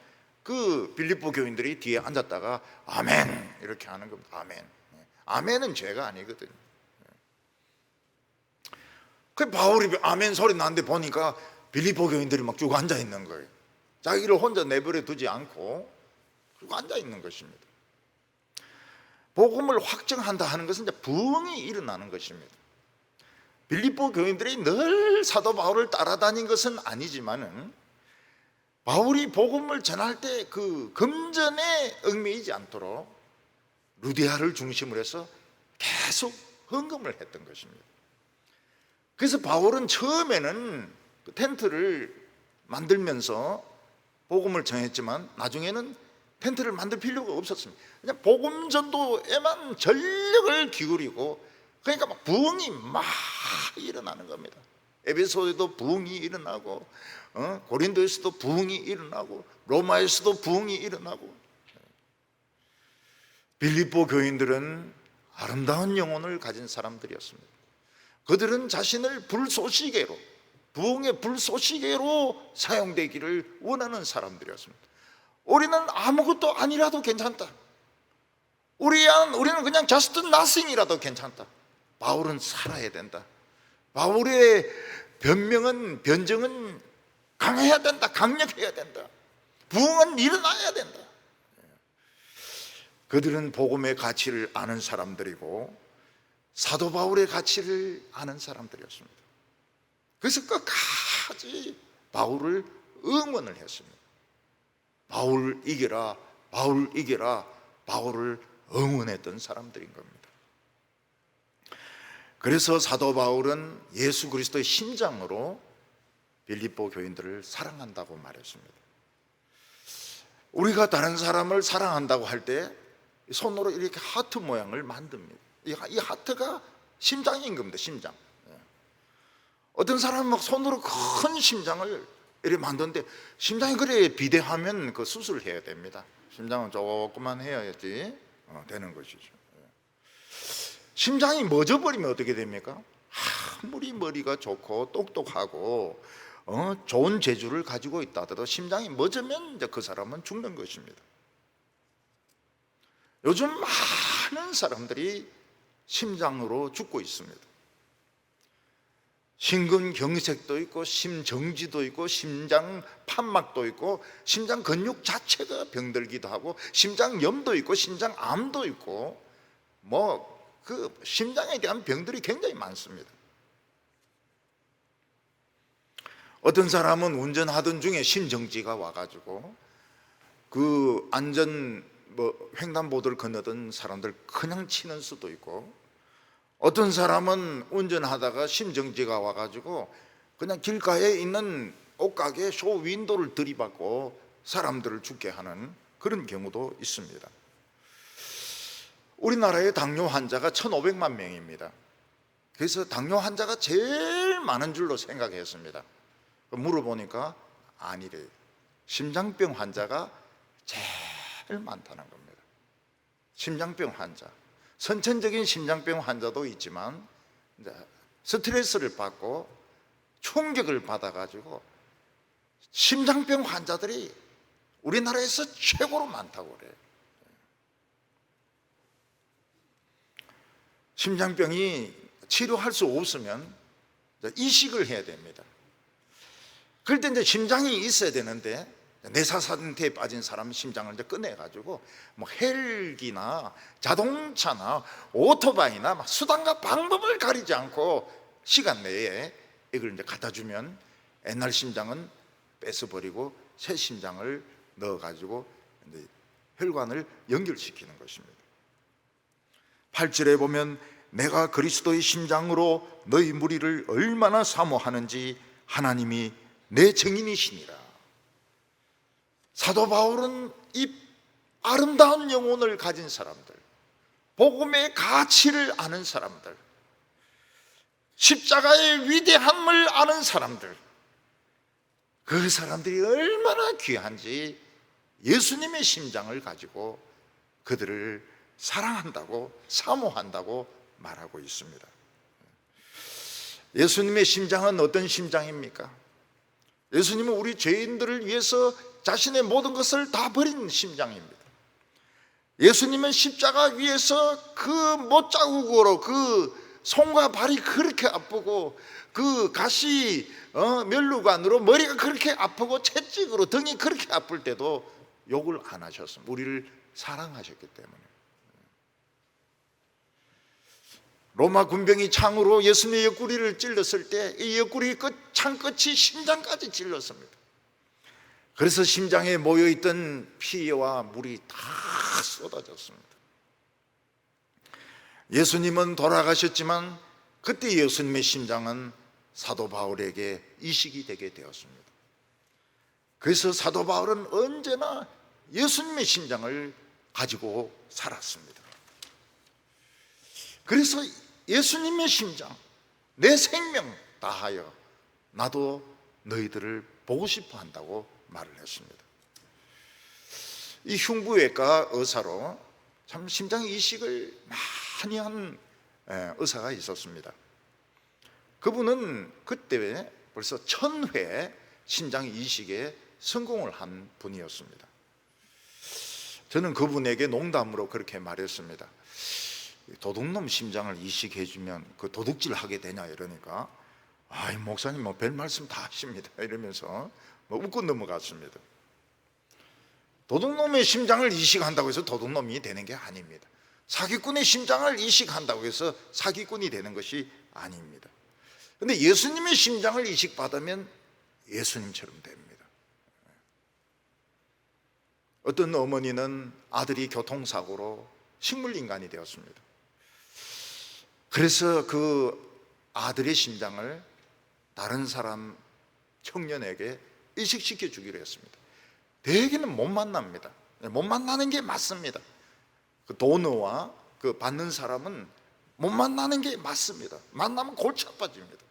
그 빌립보 교인들이 뒤에 앉았다가 아멘 이렇게 하는 겁니다. 아멘. 아멘은 죄가 아니거든요. 그 바울이 아멘 소리 나는데 보니까 빌립보 교인들이 막 쭉 앉아 있는 거예요. 자기를 혼자 내버려 두지 않고 쭉 앉아 있는 것입니다. 복음을 확증한다 하는 것은 이제 부흥이 일어나는 것입니다. 빌립보 교인들이 늘 사도 바울을 따라다닌 것은 아니지만은 바울이 복음을 전할 때 그 금전에 얽매이지 않도록 루디아를 중심으로 해서 계속 헌금을 했던 것입니다. 그래서 바울은 처음에는 그 텐트를 만들면서 복음을 전했지만 나중에는 텐트를 만들 필요가 없었습니다. 그냥 복음 전도에만 전력을 기울이고, 그러니까 막 부흥이 막 일어나는 겁니다. 에베소에도 부흥이 일어나고, 고린도에서도 부흥이 일어나고, 로마에서도 부흥이 일어나고. 빌립보 교인들은 아름다운 영혼을 가진 사람들이었습니다. 그들은 자신을 불쏘시개로, 부흥의 불쏘시개로 사용되기를 원하는 사람들이었습니다. 우리는 아무것도 아니라도 괜찮다, 우리는 그냥 just nothing이라도 괜찮다. 바울은 살아야 된다. 바울의 변정은 강해야 된다, 강력해야 된다, 부흥은 일어나야 된다. 그들은 복음의 가치를 아는 사람들이고 사도 바울의 가치를 아는 사람들이었습니다. 그래서 끝까지 바울을 응원을 했습니다. 바울 이겨라, 바울 이겨라, 바울을 응원했던 사람들인 겁니다. 그래서 사도 바울은 예수 그리스도의 심장으로 빌립보 교인들을 사랑한다고 말했습니다. 우리가 다른 사람을 사랑한다고 할 때 손으로 이렇게 하트 모양을 만듭니다. 이 하트가 심장인 겁니다. 심장. 어떤 사람은 막 손으로 큰 심장을 이렇게 만드는데, 심장이 그래 비대하면 그 수술을 해야 됩니다. 심장은 조금만 해야지 되는 것이죠. 심장이 멎어버리면 어떻게 됩니까? 아무리 머리가 좋고 똑똑하고 좋은 재주를 가지고 있다 하더라도 심장이 멎으면 이제 그 사람은 죽는 것입니다. 요즘 많은 사람들이 심장으로 죽고 있습니다. 심근경색도 있고 심정지도 있고 심장 판막도 있고 심장 근육 자체가 병들기도 하고 심장염도 있고 심장암도 있고 그 심장에 대한 병들이 굉장히 많습니다. 어떤 사람은 운전하던 중에 심정지가 와가지고 그 안전 횡단보도를 건너던 사람들 그냥 치는 수도 있고, 어떤 사람은 운전하다가 심정지가 와가지고 그냥 길가에 있는 옷가게 쇼 윈도우를 들이받고 사람들을 죽게 하는 그런 경우도 있습니다. 우리나라의 당뇨 환자가 1,500만 명입니다. 그래서 당뇨 환자가 제일 많은 줄로 생각했습니다. 물어보니까 아니래요. 심장병 환자가 제일 많다는 겁니다. 심장병 환자, 선천적인 심장병 환자도 있지만 스트레스를 받고 충격을 받아가지고 심장병 환자들이 우리나라에서 최고로 많다고 그래요. 심장병이 치료할 수 없으면 이식을 해야 됩니다. 그럴 때 이제 심장이 있어야 되는데, 내사 상태에 빠진 사람 심장을 이제 꺼내가지고 헬기나 자동차나 오토바이나 막 수단과 방법을 가리지 않고 시간 내에 이걸 이제 갖다 주면 옛날 심장은 뺏어버리고 새 심장을 넣어가지고 이제 혈관을 연결시키는 것입니다. 8절에 보면 내가 그리스도의 심장으로 너희 무리를 얼마나 사모하는지 하나님이 내 증인이시니라. 사도 바울은 이 아름다운 영혼을 가진 사람들, 복음의 가치를 아는 사람들, 십자가의 위대함을 아는 사람들, 그 사람들이 얼마나 귀한지 예수님의 심장을 가지고 그들을 사랑한다고 사모한다고 말하고 있습니다. 예수님의 심장은 어떤 심장입니까? 예수님은 우리 죄인들을 위해서 자신의 모든 것을 다 버린 심장입니다. 예수님은 십자가 위에서 그 못자국으로 그 손과 발이 그렇게 아프고 그 가시 면류관으로 머리가 그렇게 아프고 채찍으로 등이 그렇게 아플 때도 욕을 안 하셨습니다. 우리를 사랑하셨기 때문에. 로마 군병이 창으로 예수님의 옆구리를 찔렀을 때 이 옆구리 창 끝이 심장까지 찔렀습니다. 그래서 심장에 모여있던 피와 물이 다 쏟아졌습니다. 예수님은 돌아가셨지만 그때 예수님의 심장은 사도 바울에게 이식이 되게 되었습니다. 그래서 사도 바울은 언제나 예수님의 심장을 가지고 살았습니다. 그래서 예수님의 심장, 내 생명 다하여 나도 너희들을 보고 싶어 한다고 말을 했습니다. 이 흉부외과 의사로 참 심장 이식을 많이 한 의사가 있었습니다. 그분은 그때 벌써 1000회 심장 이식에 성공을 한 분이었습니다. 저는 그분에게 농담으로 그렇게 말했습니다. 도둑놈 심장을 이식해주면 그 도둑질 하게 되냐 이러니까 아이 목사님 별 말씀 다 하십니다 이러면서 웃고 넘어갔습니다. 도둑놈의 심장을 이식한다고 해서 도둑놈이 되는 게 아닙니다. 사기꾼의 심장을 이식한다고 해서 사기꾼이 되는 것이 아닙니다. 그런데 예수님의 심장을 이식받으면 예수님처럼 됩니다. 어떤 어머니는 아들이 교통사고로 식물인간이 되었습니다. 그래서 그 아들의 심장을 다른 사람 청년에게 이식시켜 주기로 했습니다. 대개는 못 만납니다. 못 만나는 게 맞습니다. 그 도너와 그 받는 사람은 못 만나는 게 맞습니다. 만나면 골치 아파집니다.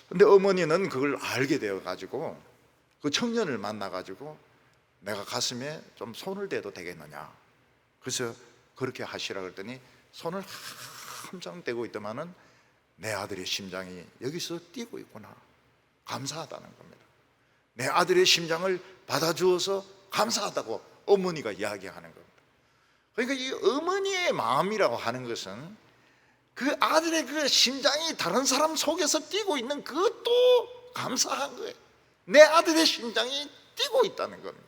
근데 어머니는 그걸 알게 되어가지고 그 청년을 만나가지고 내가 가슴에 좀 손을 대도 되겠느냐. 그래서 그렇게 하시라 그랬더니 손을 한참 대고 있더만은 내 아들의 심장이 여기서 뛰고 있구나. 감사하다는 겁니다. 내 아들의 심장을 받아주어서 감사하다고 어머니가 이야기하는 겁니다. 그러니까 이 어머니의 마음이라고 하는 것은 그 아들의 그 심장이 다른 사람 속에서 뛰고 있는 그것도 감사한 거예요. 내 아들의 심장이 뛰고 있다는 겁니다.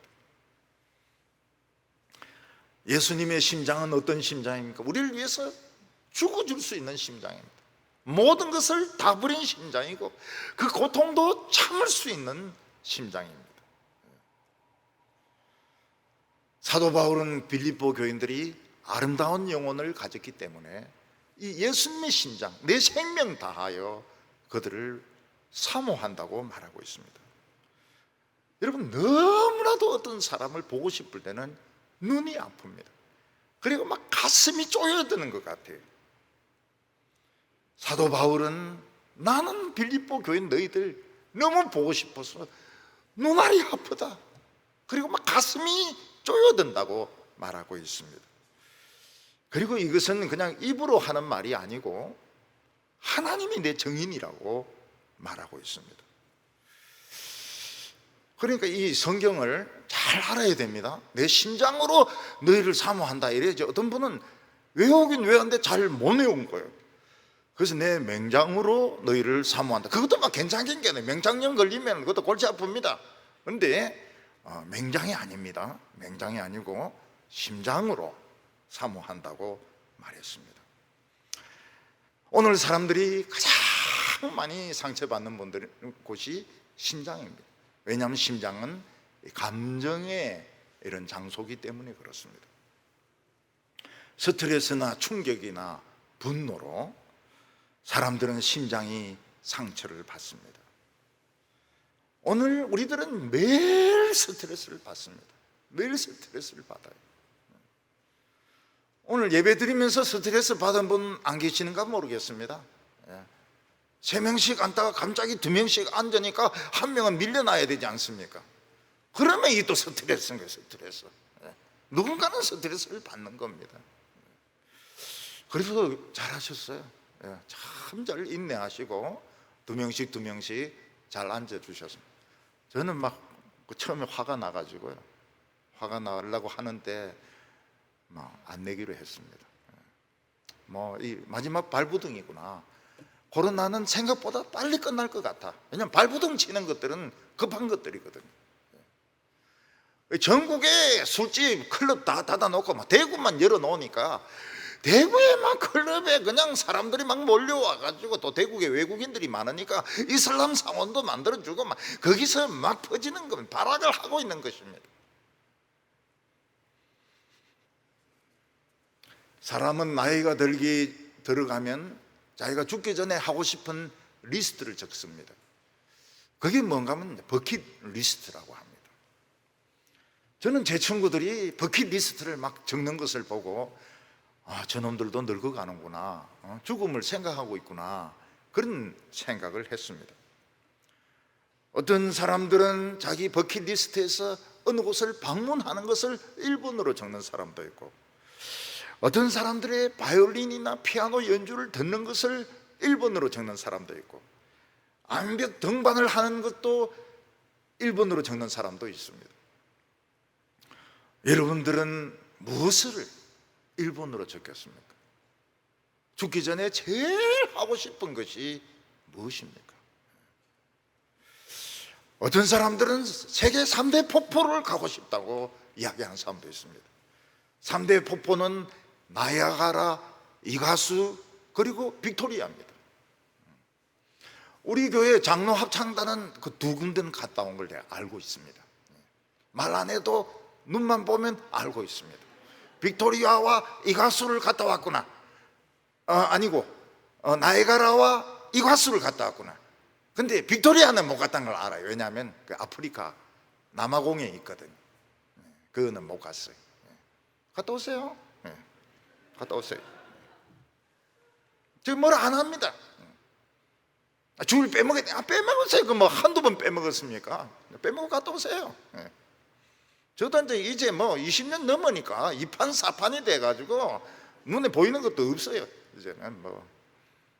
예수님의 심장은 어떤 심장입니까? 우리를 위해서 죽어줄 수 있는 심장입니다. 모든 것을 다 버린 심장이고 그 고통도 참을 수 있는 심장입니다. 사도 바울은 빌립보 교인들이 아름다운 영혼을 가졌기 때문에 이 예수님의 심장, 내 생명 다하여 그들을 사모한다고 말하고 있습니다. 여러분, 너무나도 어떤 사람을 보고 싶을 때는 눈이 아픕니다. 그리고 막 가슴이 쪼여드는 것 같아요. 사도 바울은 나는 빌립보 교인 너희들 너무 보고 싶어서 눈알이 아프다. 그리고 막 가슴이 쪼여든다고 말하고 있습니다. 그리고 이것은 그냥 입으로 하는 말이 아니고 하나님이 내 정인이라고 말하고 있습니다. 그러니까 이 성경을 잘 알아야 됩니다. 내 심장으로 너희를 사모한다 이래야지. 어떤 분은 외우긴 외웠는데 잘 못 외운 거예요. 그래서 내 맹장으로 너희를 사모한다. 그것도 막 괜찮긴 게 맹장염 걸리면 그것도 골치 아픕니다. 그런데 맹장이 아닙니다. 맹장이 아니고 심장으로 사모한다고 말했습니다. 오늘 사람들이 가장 많이 상처받는 곳이 심장입니다. 왜냐하면 심장은 감정의 이런 장소이기 때문에 그렇습니다. 스트레스나 충격이나 분노로 사람들은 심장이 상처를 받습니다. 오늘 우리들은 매일 스트레스를 받습니다. 매일 스트레스를 받아요. 오늘 예배 드리면서 스트레스 받은 분 안 계시는가 모르겠습니다. 3명씩 앉다가 갑자기 2명씩 앉으니까 한 명은 밀려나야 되지 않습니까? 그러면 이게 또 스트레스인 거예요. 스트레스. 누군가는 스트레스를 받는 겁니다. 그래서 잘하셨어요. 참 잘 인내하시고 2명씩 잘 앉아주셨습니다. 저는 막 처음에 화가 나가지고요, 화가 나려고 하는데 안 내기로 했습니다. 이 마지막 발부둥이구나. 코로나는 생각보다 빨리 끝날 것 같아. 왜냐하면 발부둥 치는 것들은 급한 것들이거든요. 전국에 술집, 클럽 다 닫아놓고 막 대구만 열어놓으니까 대구에 막 클럽에 그냥 사람들이 막 몰려와가지고, 또 대구에 외국인들이 많으니까 이슬람 상원도 만들어주고 막 거기서 막 퍼지는 겁니다. 발악을 하고 있는 것입니다. 사람은 나이가 들어가면 자기가 죽기 전에 하고 싶은 리스트를 적습니다. 그게 뭔가 하면 버킷리스트라고 합니다. 저는 제 친구들이 버킷리스트를 막 적는 것을 보고 저놈들도 늙어가는구나, 죽음을 생각하고 있구나, 그런 생각을 했습니다. 어떤 사람들은 자기 버킷리스트에서 어느 곳을 방문하는 것을 1번으로 적는 사람도 있고, 어떤 사람들의 바이올린이나 피아노 연주를 듣는 것을 1번으로 적는 사람도 있고, 암벽 등반을 하는 것도 1번으로 적는 사람도 있습니다. 여러분들은 무엇을 1번으로 적겠습니까? 죽기 전에 제일 하고 싶은 것이 무엇입니까? 어떤 사람들은 세계 3대 폭포를 가고 싶다고 이야기하는 사람도 있습니다. 3대 폭포는 나이아가라, 이가수, 그리고 빅토리아입니다. 우리 교회 장로 합창단은 그 두 군데는 갔다 온 걸 내가 알고 있습니다. 말 안 해도 눈만 보면 알고 있습니다. 빅토리아와 이가수를 갔다 왔구나. 아니고 나이아가라와 이가수를 갔다 왔구나. 근데 빅토리아는 못 갔다는 걸 알아요. 왜냐하면 그 아프리카 남아공에 있거든요. 그거는 못 갔어요. 갔다 오세요. 갔다 오세요. 지금 뭐라 안 합니다. 줄 빼먹으세요. 그 뭐 한두 번 빼먹었습니까? 빼먹고 갔다 오세요. 저도 이제 뭐 20년 넘으니까 이판사판이 돼가지고 눈에 보이는 것도 없어요. 이제는 뭐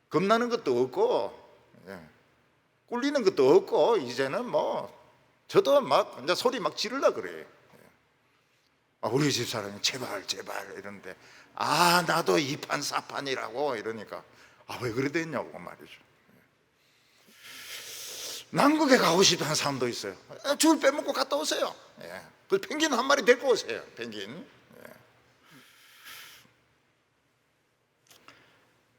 겁나는 것도 없고, 꿀리는 것도 없고, 이제는 뭐 저도 막 이제 소리 막 지르려 그래요. 우리 집사람이 제발 이러는데 아, 나도 이판사판이라고 이러니까 왜 그래 됐냐고 말이죠. 남극에 가고 싶다는 사람도 있어요. 줄 빼먹고 갔다 오세요. 그 펭귄 한 마리 데리고 오세요. 펭귄.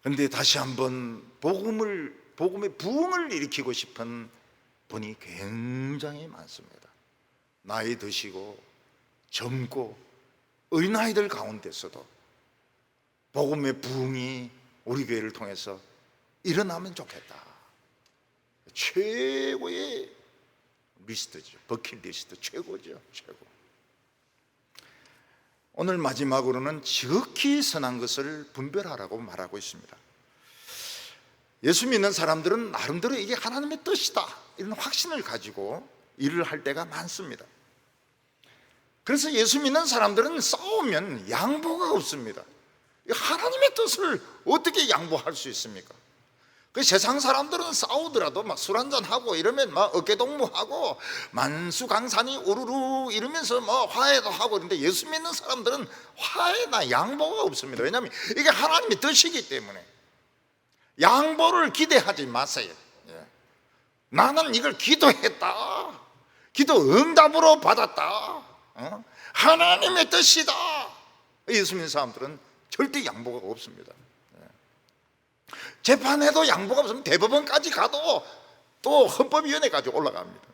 그런데 다시 한번 복음의 부흥을 일으키고 싶은 분이 굉장히 많습니다. 나이 드시고 젊고 어린아이들 가운데서도 복음의 부흥이 우리 교회를 통해서 일어나면 좋겠다. 최고의 리스트죠. 버킷리스트 최고죠. 최고. 오늘 마지막으로는 지극히 선한 것을 분별하라고 말하고 있습니다. 예수 믿는 사람들은 나름대로 이게 하나님의 뜻이다 이런 확신을 가지고 일을 할 때가 많습니다. 그래서 예수 믿는 사람들은 싸우면 양보가 없습니다. 하나님의 뜻을 어떻게 양보할 수 있습니까? 그 세상 사람들은 싸우더라도 막 술 한잔하고 이러면 막 어깨동무하고 만수강산이 우르르 이러면서 뭐 화해도 하고 그런데 예수 믿는 사람들은 화해나 양보가 없습니다. 왜냐하면 이게 하나님의 뜻이기 때문에 양보를 기대하지 마세요. 나는 이걸 기도했다, 기도 응답으로 받았다, 하나님의 뜻이다. 예수 믿는 사람들은 절대 양보가 없습니다. 재판에도 양보가 없으면 대법원까지 가도 또 헌법위원회까지 올라갑니다.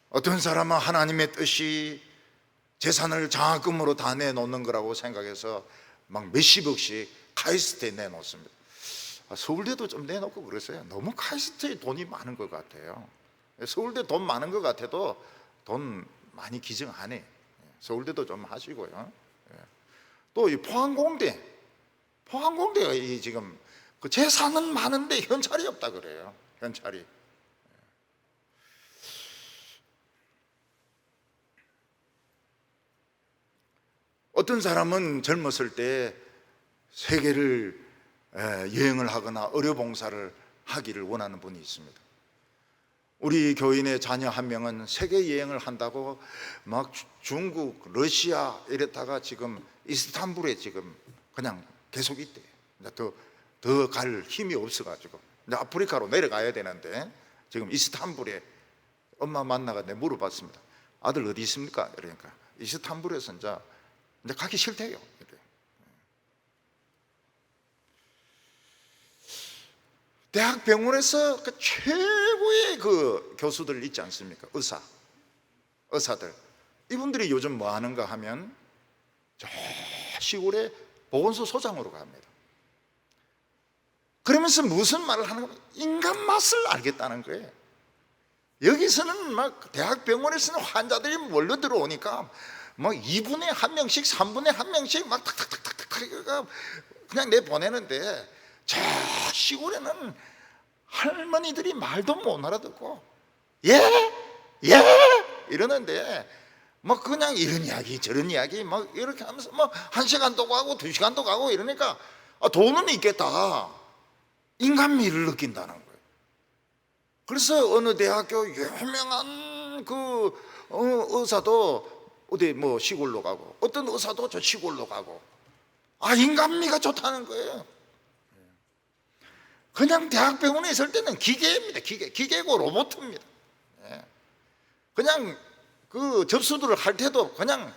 어떤 사람은 하나님의 뜻이 재산을 장학금으로 다 내놓는 거라고 생각해서 막 몇십억씩 카이스트에 내놓습니다. 서울대도 좀 내놓고 그러세요. 너무 카이스트에 돈이 많은 것 같아요. 서울대 돈 많은 것 같아도 돈 많이 기증 안 해. 서울대도 좀 하시고요. 또 이 포항공대가 지금 그 재산은 많은데 현찰이 없다 그래요. 현찰이. 어떤 사람은 젊었을 때 세계를 여행을 하거나 의료봉사를 하기를 원하는 분이 있습니다. 우리 교인의 자녀 한 명은 세계 여행을 한다고 막 중국, 러시아 이랬다가 지금 이스탄불에 지금 그냥 계속 있대요. 더 갈 힘이 없어가지고 이제 아프리카로 내려가야 되는데 지금 이스탄불에 엄마 만나가 내가 물어봤습니다. 아들 어디 있습니까? 그러니까 이스탄불에서 이제 가기 싫대요. 대학병원에서 그 최고의 그 교수들 있지 않습니까? 의사들 이분들이 요즘 뭐 하는가 하면 저 시골에 보건소 소장으로 갑니다. 그러면서 무슨 말을 하는 거예요? 인간 맛을 알겠다는 거예요. 여기서는 막 대학병원에서는 환자들이 몰려 들어오니까 뭐 2분에 한 명씩 3분에 한 명씩 막 탁탁탁탁탁 그냥 내보내는데 저 시골에는 할머니들이 말도 못 알아듣고 예? 이러는데 막 그냥 이런 이야기 저런 이야기 막 이렇게 하면서 뭐 1시간도 가고 2시간도 가고 이러니까 돈은 있겠다, 인간미를 느낀다는 거예요. 그래서 어느 대학교 유명한 그 의사도 어디 뭐 시골로 가고 어떤 의사도 저 시골로 가고 인간미가 좋다는 거예요. 그냥 대학병원에 있을 때는 기계입니다. 기계고 로봇입니다. 그냥 그 접수들을 할 때도 그냥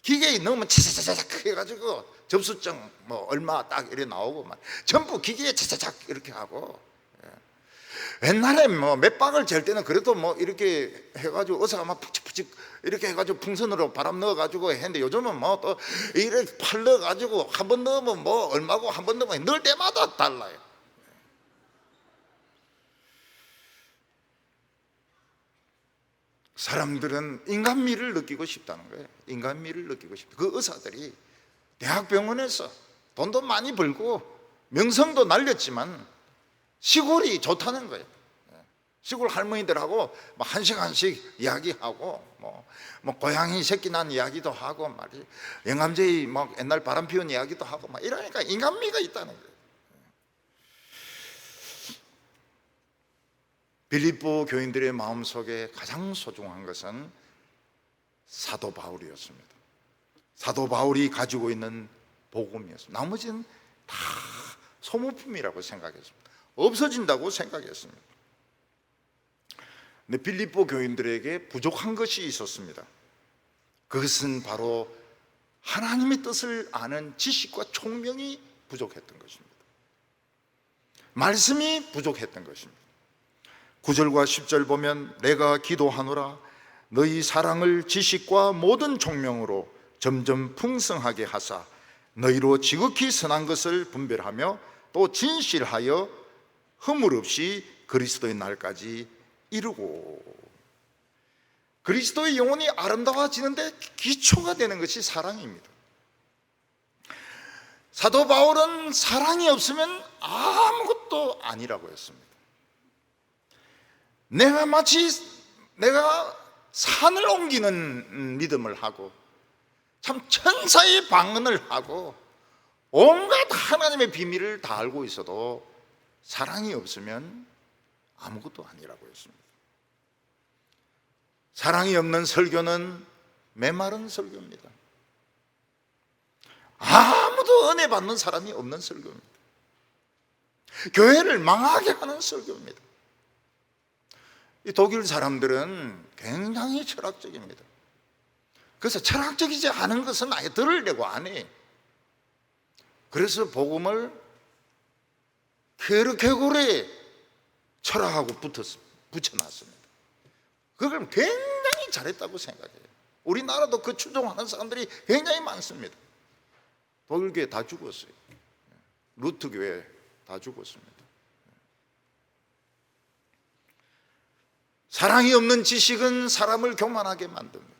기계에 넣으면 차차차차 해가지고 접수증 뭐 얼마 딱 이렇게 나오고 막 전부 기계에 차차차 이렇게 하고. 옛날에 뭐 몇 박을 잴 때는 그래도 뭐 이렇게 해가지고 의사가 막 푹직푹직 이렇게 해가지고 풍선으로 바람 넣어가지고 했는데 요즘은 뭐 또 이렇게 팔 넣어가지고 한 번 넣으면 뭐 얼마고 한 번 넣으면 넣을 때마다 달라요. 사람들은 인간미를 느끼고 싶다는 거예요. 인간미를 느끼고 싶다. 그 의사들이 대학병원에서 돈도 많이 벌고 명성도 날렸지만 시골이 좋다는 거예요. 시골 할머니들하고 막 1시간씩 이야기하고 뭐 고양이 새끼 난 이야기도 하고 말이지 영감제이 막 옛날 바람 피운 이야기도 하고 막 이러니까 인간미가 있다는 거예요. 빌립보 교인들의 마음속에 가장 소중한 것은 사도 바울이었습니다. 사도 바울이 가지고 있는 복음이었습니다. 나머지는 다 소모품이라고 생각했습니다. 없어진다고 생각했습니다. 근데 빌립보 교인들에게 부족한 것이 있었습니다. 그것은 바로 하나님의 뜻을 아는 지식과 총명이 부족했던 것입니다. 말씀이 부족했던 것입니다. 9절과 10절 보면 내가 기도하노라 너희 사랑을 지식과 모든 총명으로 점점 풍성하게 하사 너희로 지극히 선한 것을 분별하며 또 진실하여 허물 없이 그리스도의 날까지 이루고. 그리스도의 영혼이 아름다워지는데 기초가 되는 것이 사랑입니다. 사도 바울은 사랑이 없으면 아무것도 아니라고 했습니다. 내가 산을 옮기는 믿음을 하고 참 천사의 방언을 하고 온갖 하나님의 비밀을 다 알고 있어도 사랑이 없으면 아무것도 아니라고 했습니다. 사랑이 없는 설교는 메마른 설교입니다. 아무도 은혜 받는 사람이 없는 설교입니다. 교회를 망하게 하는 설교입니다. 이 독일 사람들은 굉장히 철학적입니다. 그래서 철학적이지 않은 것은 아예 들으려고 안 해. 그래서 복음을 개르케고르에 철학하고 붙여놨습니다. 그걸 굉장히 잘했다고 생각해요. 우리나라도 그 추종하는 사람들이 굉장히 많습니다. 독일 교회 다 죽었어요. 루트 교회 다 죽었습니다. 사랑이 없는 지식은 사람을 교만하게 만듭니다.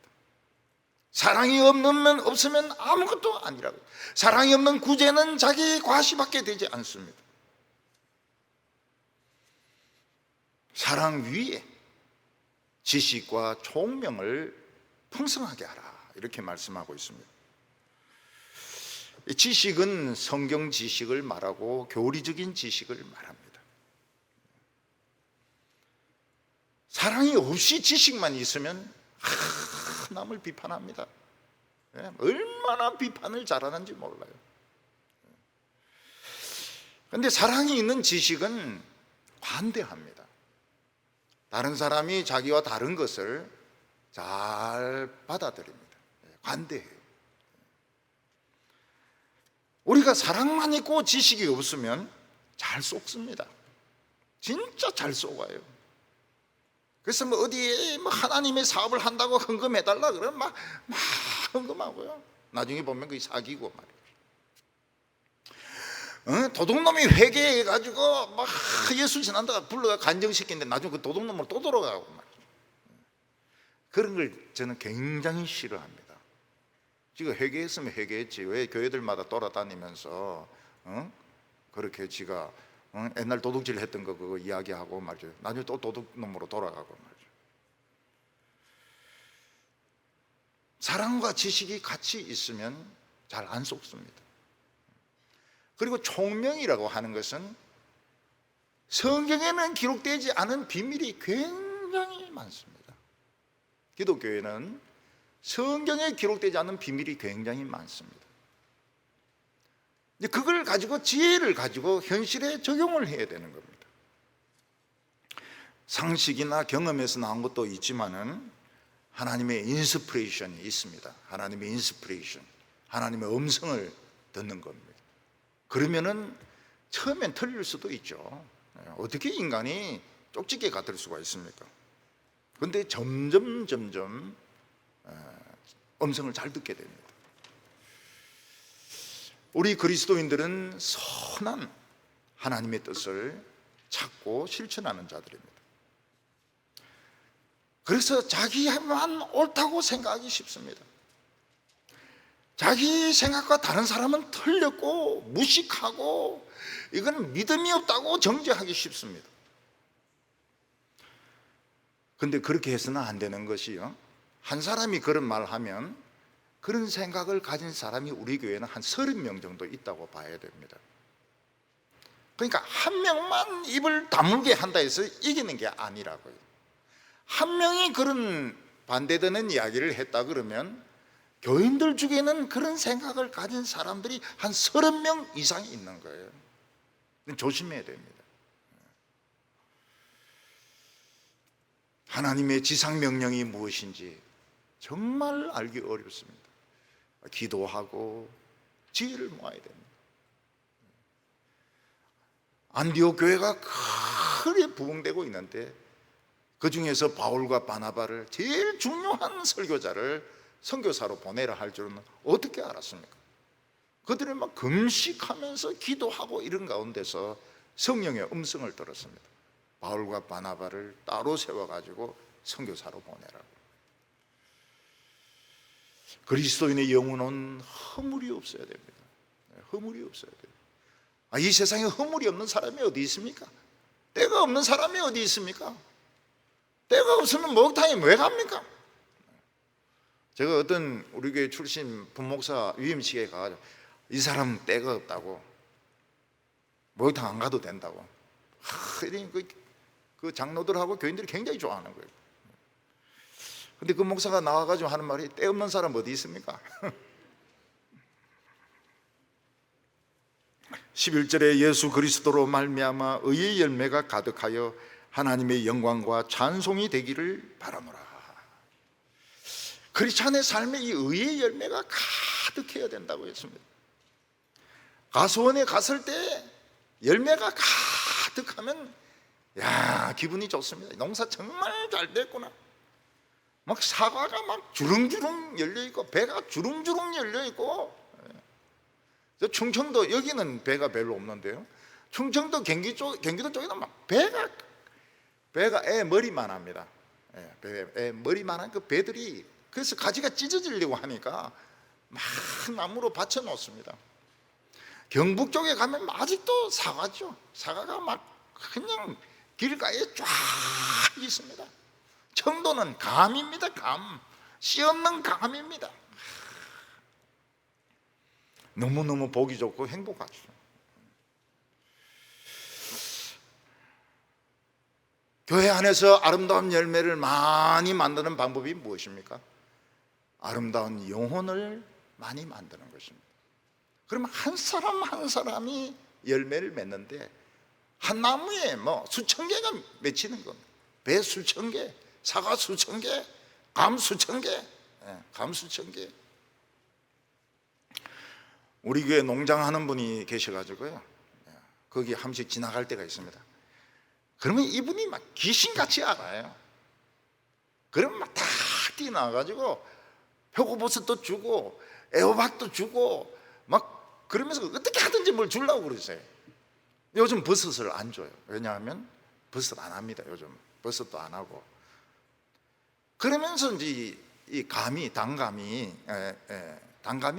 사랑이 없으면 아무것도 아니라고. 사랑이 없는 구제는 자기 과시밖에 되지 않습니다. 사랑 위에 지식과 총명을 풍성하게 하라 이렇게 말씀하고 있습니다. 지식은 성경 지식을 말하고 교리적인 지식을 말합니다. 사랑이 없이 지식만 있으면 남을 비판합니다. 얼마나 비판을 잘하는지 몰라요. 그런데 사랑이 있는 지식은 관대합니다. 다른 사람이 자기와 다른 것을 잘 받아들입니다. 관대해요. 우리가 사랑만 있고 지식이 없으면 잘 속습니다. 진짜 잘 속아요. 그래서 어디에 하나님의 사업을 한다고 헌금해달라 그러면 막 헌금하고요. 나중에 보면 그게 사기고 말이에요. 도둑놈이 회개해가지고 막 예수 지난다가 불러가 간정시키는데 나중에 그 도둑놈으로 또 돌아가고 말이에요. 그런 걸 저는 굉장히 싫어합니다. 지가 회개했으면 회개했지 왜 교회들마다 돌아다니면서 그렇게 지가 옛날 도둑질 했던 거 그거 이야기하고 말이죠. 나중에 또 도둑놈으로 돌아가고 말이죠. 사랑과 지식이 같이 있으면 잘 안 속습니다. 그리고 총명이라고 하는 것은 성경에는 기록되지 않은 비밀이 굉장히 많습니다. 기독교에는 성경에 기록되지 않은 비밀이 굉장히 많습니다. 그걸 가지고 지혜를 가지고 현실에 적용을 해야 되는 겁니다. 상식이나 경험에서 나온 것도 있지만은 하나님의 인스피레이션이 있습니다. 하나님의 인스피레이션, 하나님의 음성을 듣는 겁니다. 그러면은 처음엔 틀릴 수도 있죠. 어떻게 인간이 쪽집게 같을 수가 있습니까? 그런데 점점 음성을 잘 듣게 됩니다. 우리 그리스도인들은 선한 하나님의 뜻을 찾고 실천하는 자들입니다. 그래서 자기만 옳다고 생각하기 쉽습니다. 자기 생각과 다른 사람은 틀렸고 무식하고 이건 믿음이 없다고 정죄하기 쉽습니다. 그런데 그렇게 해서는 안 되는 것이요, 한 사람이 그런 말을 하면 그런 생각을 가진 사람이 우리 교회는 한 30명 정도 있다고 봐야 됩니다. 그러니까 한 명만 입을 다물게 한다 해서 이기는 게 아니라고요. 한 명이 그런 반대되는 이야기를 했다 그러면 교인들 중에는 그런 생각을 가진 사람들이 한 30명 이상이 있는 거예요. 조심해야 됩니다. 하나님의 지상명령이 무엇인지 정말 알기 어렵습니다. 기도하고 지혜를 모아야 됩니다. 안디옥 교회가 크게 부흥되고 있는데 그 중에서 바울과 바나바를 제일 중요한 설교자를 선교사로 보내라 할 줄은 어떻게 알았습니까? 그들이 막 금식하면서 기도하고 이런 가운데서 성령의 음성을 들었습니다. 바울과 바나바를 따로 세워가지고 선교사로 보내라고. 그리스도인의 영혼은 허물이 없어야 됩니다. 허물이 없어야 돼요. 이 세상에 허물이 없는 사람이 어디 있습니까? 때가 없는 사람이 어디 있습니까? 때가 없으면 목욕탕에 왜 갑니까? 제가 어떤 우리 교회 출신 분목사 위임식에 가가지고 이 사람은 때가 없다고, 목욕탕 안 가도 된다고. 그 장로들하고 교인들이 굉장히 좋아하는 거예요. 근데 그 목사가 나와가지고 하는 말이, 때 없는 사람 어디 있습니까? 11절에 예수 그리스도로 말미암아 의의 열매가 가득하여 하나님의 영광과 찬송이 되기를 바라노라. 크리스찬의 삶에 이 의의 열매가 가득해야 된다고 했습니다. 가수원에 갔을 때 열매가 가득하면 기분이 좋습니다. 농사 정말 잘 됐구나. 막 사과가 막 주렁주렁 열려있고 배가 주렁주렁 열려있고. 충청도, 여기는 배가 별로 없는데요, 충청도 경기도 쪽에는 막 배가 애 머리만 합니다. 애 머리만한 그 배들이, 그래서 가지가 찢어지려고 하니까 막 나무로 받쳐 놓습니다. 경북 쪽에 가면 아직도 사과죠. 사과가 막 그냥 길가에 쫙 있습니다. 청도는 감입니다. 감, 씨 없는 감입니다. 너무너무 보기 좋고 행복하죠. 교회 안에서 아름다운 열매를 많이 만드는 방법이 무엇입니까? 아름다운 영혼을 많이 만드는 것입니다. 그러면 한 사람 한 사람이 열매를 맺는데 한 나무에 뭐 수천 개가 맺히는 겁니다. 배 수천 개, 사과 수천 개, 감 수천 개, 감 수천 개. 우리 교회 농장하는 분이 계셔가지고요, 거기 한 번씩 지나갈 때가 있습니다. 그러면 이분이 막 귀신같이 알아요. 그러면 막 다 뛰어나가지고 표고버섯도 주고 애호박도 주고 막 그러면서 어떻게 하든지 뭘 주려고 그러세요. 요즘 버섯을 안 줘요. 왜냐하면 버섯 안 합니다. 요즘 버섯도 안 하고. 그러면서 이제 이 감이, 단감이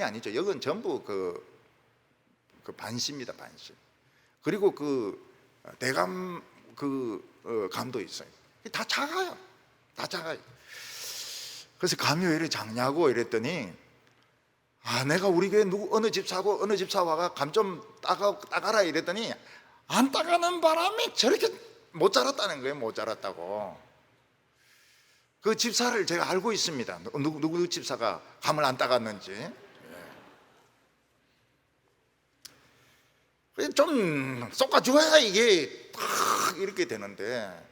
아니죠. 이건 전부 그 반씨입니다. 반씨. 그리고 그 대감 감도 있어요. 다 작아요. 다 작아요. 그래서 감이 왜 이렇게 작냐고 이랬더니, 내가 우리 교회 어느 집사와가 감 좀 따가라 이랬더니 안 따가는 바람에 저렇게 못 자랐다는 거예요. 못 자랐다고. 그 집사를 제가 알고 있습니다. 누구 집사가 감을 안 따갔는지. 좀 쏟아줘야 이게 탁 이렇게 되는데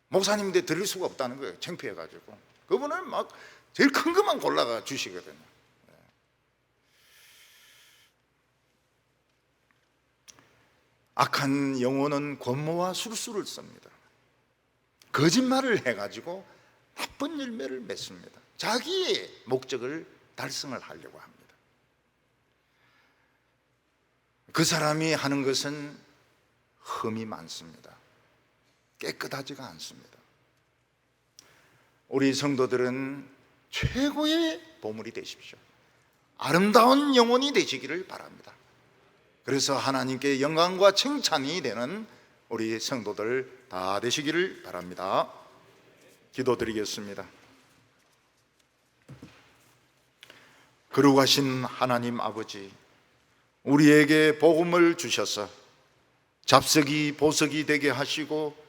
목사님인데 드릴 수가 없다는 거예요. 창피해가지고. 그분은 막 제일 큰 것만 골라가 주시거든요. 악한 영혼은 권모와 술수를 씁니다. 거짓말을 해가지고 나쁜 열매를 맺습니다. 자기의 목적을 달성을 하려고 합니다. 그 사람이 하는 것은 흠이 많습니다. 깨끗하지가 않습니다. 우리 성도들은 최고의 보물이 되십시오. 아름다운 영혼이 되시기를 바랍니다. 그래서 하나님께 영광과 칭찬이 되는 우리 성도들 다 되시기를 바랍니다. 기도드리겠습니다. 거룩하신 하나님 아버지, 우리에게 복음을 주셔서 잡석이 보석이 되게 하시고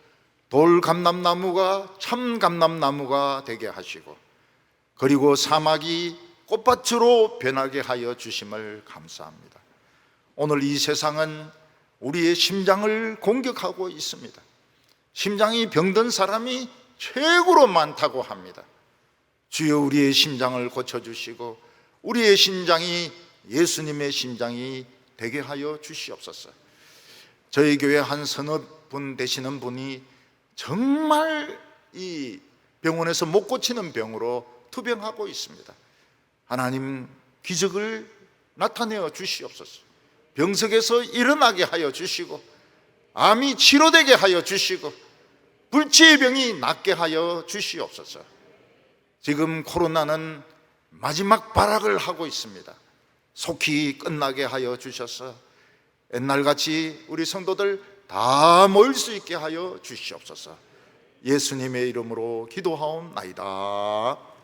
돌 감람나무가 참 감람나무가 되게 하시고, 그리고 사막이 꽃밭으로 변하게 하여 주심을 감사합니다. 오늘 이 세상은 우리의 심장을 공격하고 있습니다. 심장이 병든 사람이 최고로 많다고 합니다. 주여, 우리의 심장을 고쳐주시고 우리의 심장이 예수님의 심장이 되게 하여 주시옵소서. 저희 교회 한 서너 분 되시는 분이 정말 이 병원에서 못 고치는 병으로 투병하고 있습니다. 하나님, 기적을 나타내어 주시옵소서. 병석에서 일어나게 하여 주시고 암이 치료되게 하여 주시고 불치의 병이 낫게 하여 주시옵소서. 지금 코로나는 마지막 발악을 하고 있습니다. 속히 끝나게 하여 주셔서 옛날같이 우리 성도들 다 모일 수 있게 하여 주시옵소서. 예수님의 이름으로 기도하옵나이다.